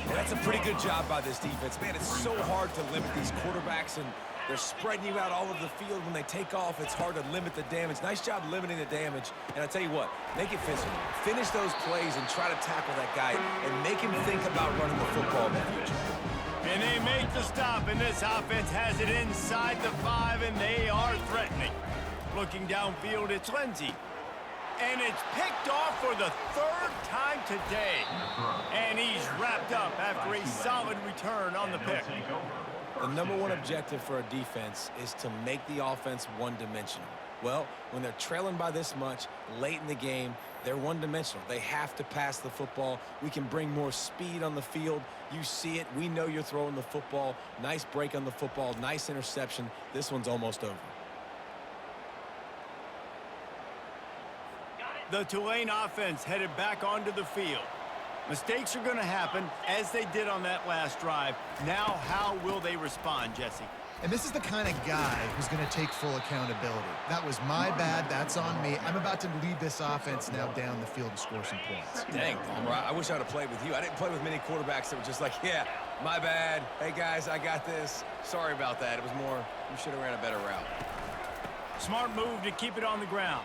And that's a pretty good job by this defense. Man, it's so hard to limit these quarterbacks, and they're spreading you out all over the field. When they take off, it's hard to limit the damage. Nice job limiting the damage. And I tell you what, make it physical. Finish those plays and try to tackle that guy and make him think about running the football in the future. And they make the stop, and this offense has it inside the 5, and they are threatening. Looking downfield, it's Lindsey. And it's picked off for the 3rd time today. And he's wrapped up after a solid return on the pick. The #1 objective for a defense is to make the offense one-dimensional. Well, when they're trailing by this much late in the game, they're one-dimensional. They have to pass the football. We can bring more speed on the field. You see it. We know you're throwing the football. Nice break on the football. Nice interception. This one's almost over. The Tulane offense headed back onto the field. Mistakes are going to happen, as they did on that last drive. Now, how will they respond, Jesse? And this is the kind of guy who's going to take full accountability. That was my bad. That's on me. I'm about to lead this offense now down the field and score some points. Dang, Palmer, I wish I would have played with you. I didn't play with many quarterbacks that were just like, yeah, my bad. Hey, guys, I got this. Sorry about that. It was more, you should have ran a better route. Smart move to keep it on the ground.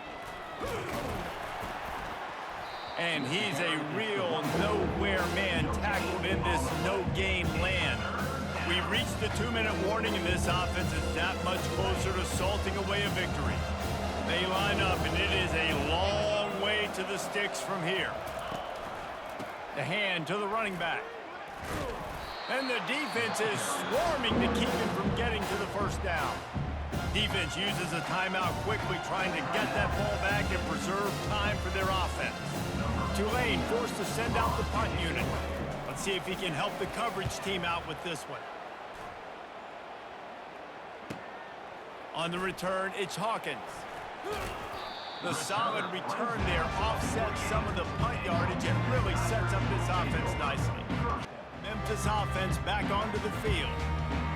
And he's a real nowhere man tackled in this no-gain land. We reached the 2-minute warning, and this offense is that much closer to salting away a victory. They line up, and it is a long way to the sticks from here. The hand to the running back. And the defense is swarming to keep him from getting to the first down. Defense uses a timeout quickly, trying to get that ball back and preserve time for their offense. Tulane forced to send out the punt unit. Let's see if he can help the coverage team out with this one. On the return, it's Hawkins. The solid return there offsets some of the punt yardage and really sets up this offense nicely. Memphis offense back onto the field.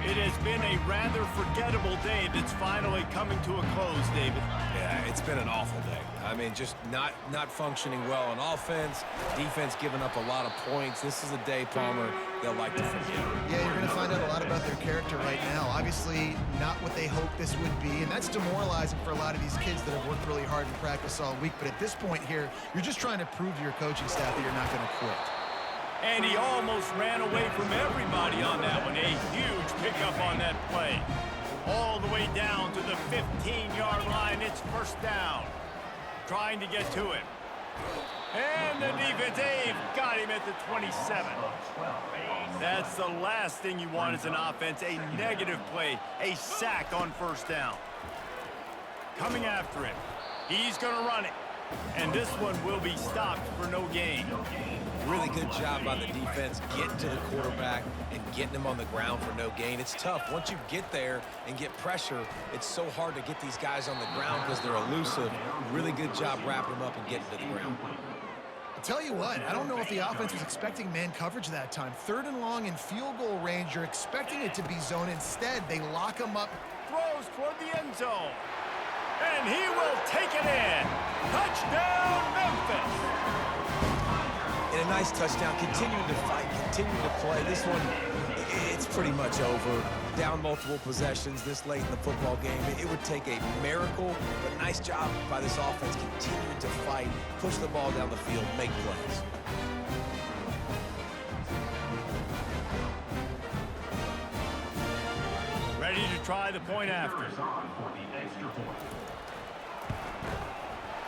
It has been a rather forgettable day that's finally coming to a close, David. Yeah, it's been an awful day. I mean, just not functioning well on offense, defense giving up a lot of points. This is a day, Palmer, they'll like to forget. Yeah, you're going to find out a lot about their character right now. Obviously, not what they hoped this would be, and that's demoralizing for a lot of these kids that have worked really hard in practice all week. But at this point here, you're just trying to prove to your coaching staff that you're not going to quit. And he almost ran away from everybody on that one. A huge pickup on that play. All the way down to the 15-yard line. It's first down. Trying to get to it. And the defense, they've got him at the 27. That's the last thing you want as an offense, a negative play, a sack on first down. Coming after it. He's going to run it. And this one will be stopped for no gain. Really good job by the defense getting to the quarterback and getting him on the ground for no gain. It's tough. Once you get there and get pressure, it's so hard to get these guys on the ground because they're elusive. Really good job wrapping them up and getting to the ground. I'll tell you what, I don't know if the offense was expecting man coverage that time. 3rd and long in field goal range, you're expecting it to be zone. Instead, they lock him up. Throws toward the end zone. And he will take it in. Touchdown, Memphis. And a nice touchdown. Continuing to fight, continuing to play. This one, it's pretty much over. Down multiple possessions this late in the football game. It would take a miracle, but nice job by this offense continuing to fight, push the ball down the field, make plays. Ready to try the point after.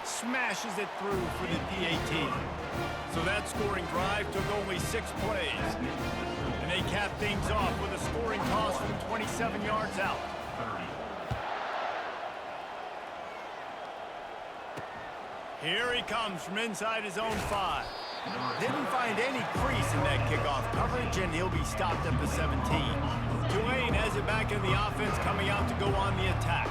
Smashes it through for the PAT. So that scoring drive took only 6 plays. And they cap things off with a scoring toss from 27 yards out. Here he comes from inside his own 5. Didn't find any crease in that kickoff coverage, and he'll be stopped at the 17. Tulane has it back in the offense, coming out to go on the attack.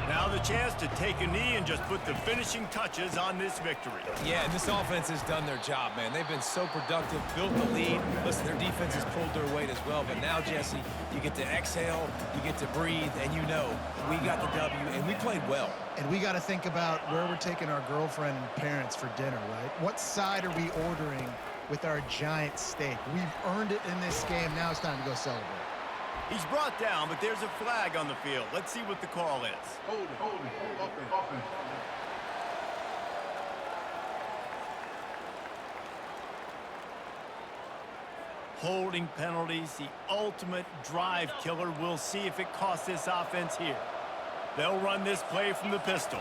Now the chance to take a knee and just put the finishing touches on this victory. Yeah, and this offense has done their job, man. They've been so productive, built the lead. Listen, their defense has pulled their weight as well. But now, Jesse, you get to exhale, you get to breathe, and you know we got the W, and we played well. And we got to think about where we're taking our girlfriend and parents for dinner, right? What side are we ordering with our giant steak? We've earned it in this game. Now it's time to go celebrate. He's brought down, but there's a flag on the field. Let's see what the call is. Hold it, offense. Holding penalties, the ultimate drive killer. We'll see if it costs this offense here. They'll run this play from the pistol.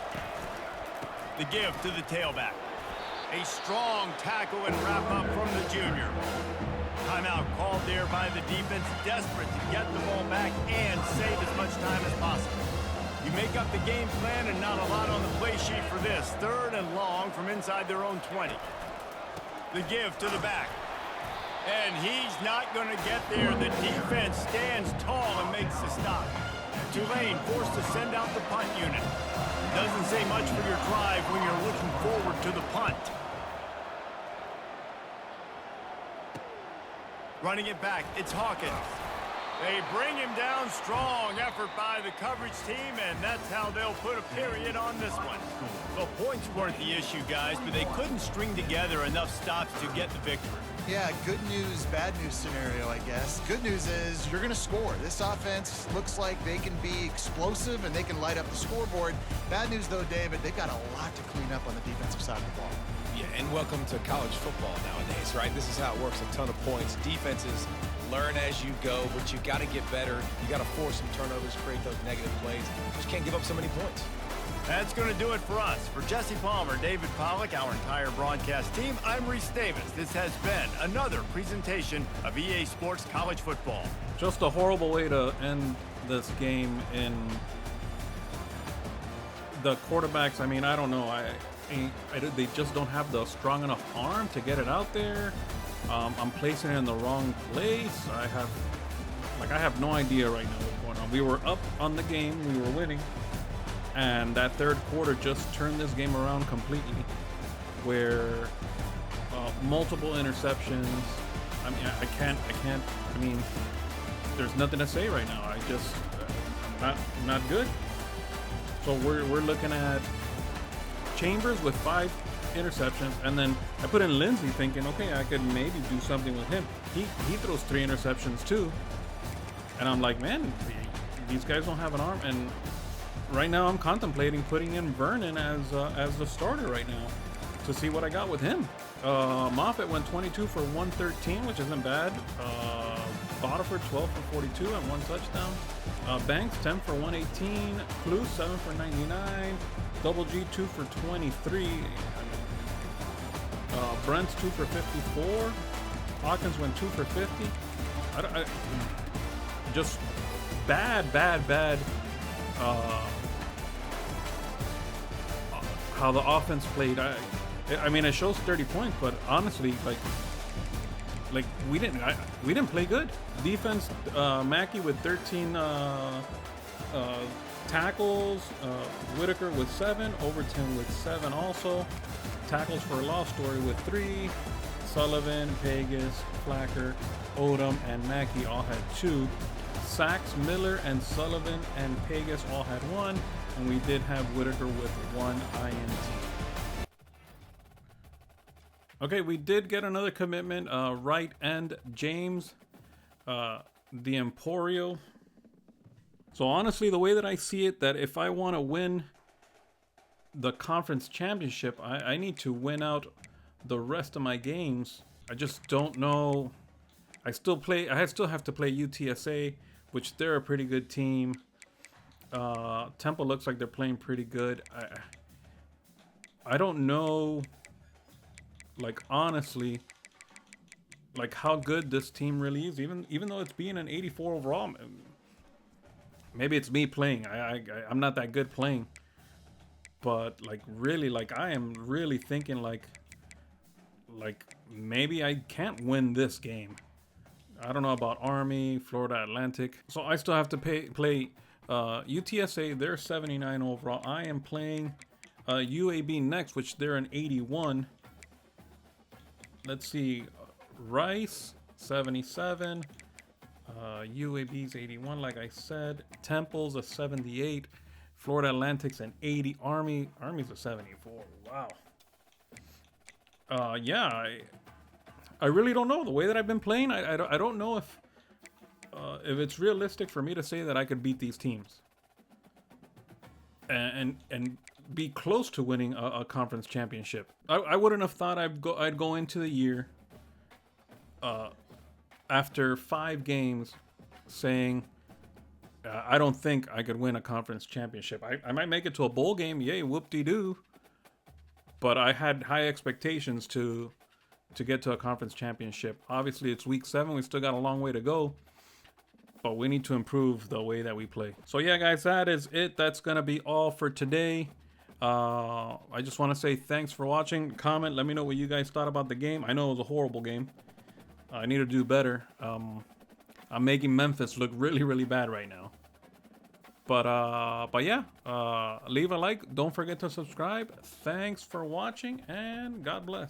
The give to the tailback. A strong tackle and wrap up from the junior. Timeout called there by the defense, desperate to get the ball back and save as much time as possible. You make up the game plan and not a lot on the play sheet for this. 3rd and long from inside their own 20. The give to the back. And he's not going to get there. The defense stands tall and makes the stop. Tulane forced to send out the punt unit. Doesn't say much for your drive when you're looking forward to the punt. Running it back, it's Hawkins. They bring him down. Strong effort by the coverage team, and that's how they'll put a period on this one. Well, points weren't the issue, guys, but they couldn't string together enough stops to get the victory. Yeah, good news, bad news scenario, I guess. Good news is you're going to score. This offense looks like they can be explosive and they can light up the scoreboard. Bad news, though, David, they've got a lot to clean up on the defensive side of the ball. Yeah, and welcome to college football nowadays, right? This is how it works, a ton of points. Defenses learn as you go, but you got to get better. You got to force some turnovers, create those negative plays. Just can't give up so many points. That's going to do it for us. For Jesse Palmer, David Pollack, our entire broadcast team, I'm Reese Davis. This has been another presentation of EA Sports College Football. Just a horrible way to end this game. In the quarterbacks, I mean, I don't know. They just don't have the strong enough arm to get it out there. I'm placing it in the wrong place. I have no idea right now what's going on. We were up on the game. We were winning. And that 3rd quarter just turned this game around completely, where multiple interceptions. I mean, there's nothing to say right now. Not good. So we're looking at Chambers with 5 interceptions, and then I put in Lindsey thinking, okay, I could maybe do something with him. He throws 3 interceptions too, and I'm like, man, these guys don't have an arm. And right now I'm contemplating putting in Vernon as the starter right now to see what I got with him. Moffitt went 22 for 113, which isn't bad. Botiford 12 for 42 and 1 touchdown. Banks 10 for 118. Clue 7 for 99. Double G 2 for 23. Brent's 2 for 54. Hawkins went 2 for 50. Just bad how the offense played. I mean, it shows 30 points, but honestly, like we didn't play good. Defense, Mackey with 13 tackles, Whitaker with 7, Overton with 7 also. Tackles for a loss, Story with 3, Sullivan, Pegas, Flacker, Odom, and Mackey all had 2. Sacks, Miller, and Sullivan and Pegas all had 1, and we did have Whitaker with 1 INT. Okay, we did get another commitment, right end James, the Emporio. So honestly, the way that I see it, that if I want to win the conference championship, I need to win out the rest of my games. I just don't know. I still have to play UTSA, which they're a pretty good team. Temple looks like they're playing pretty good. I don't know, like, honestly, like how good this team really is, even though it's being an 84 overall. Maybe it's me playing. I'm not that good playing. But like really, like I am really thinking like maybe I can't win this game. I don't know about Army, Florida Atlantic. So I still have to play UTSA. They're 79 overall. I am playing UAB next, which they're an 81. Let's see, Rice 77. UAB's 81, like I said. Temple's a 78. Florida Atlantic's an 80. Army's a 74. Wow. Yeah, I really don't know. The way that I've been playing, I don't know if it's realistic for me to say that I could beat these teams and be close to winning a conference championship. I wouldn't have thought I'd go into the year after 5 games saying I don't think I could win a conference championship. I might make it to a bowl game, yay, whoop-de-doo. But I had high expectations to get to a conference championship. Obviously, it's week 7. We still got a long way to go. But we need to improve the way that we play. So yeah, guys, that is it. That's going to be all for today. I just want to say thanks for watching. Comment, let me know what you guys thought about the game. I know it was a horrible game. I need to do better. I'm making Memphis look really, really bad right now. But yeah, leave a like. Don't forget to subscribe. Thanks for watching, and God bless.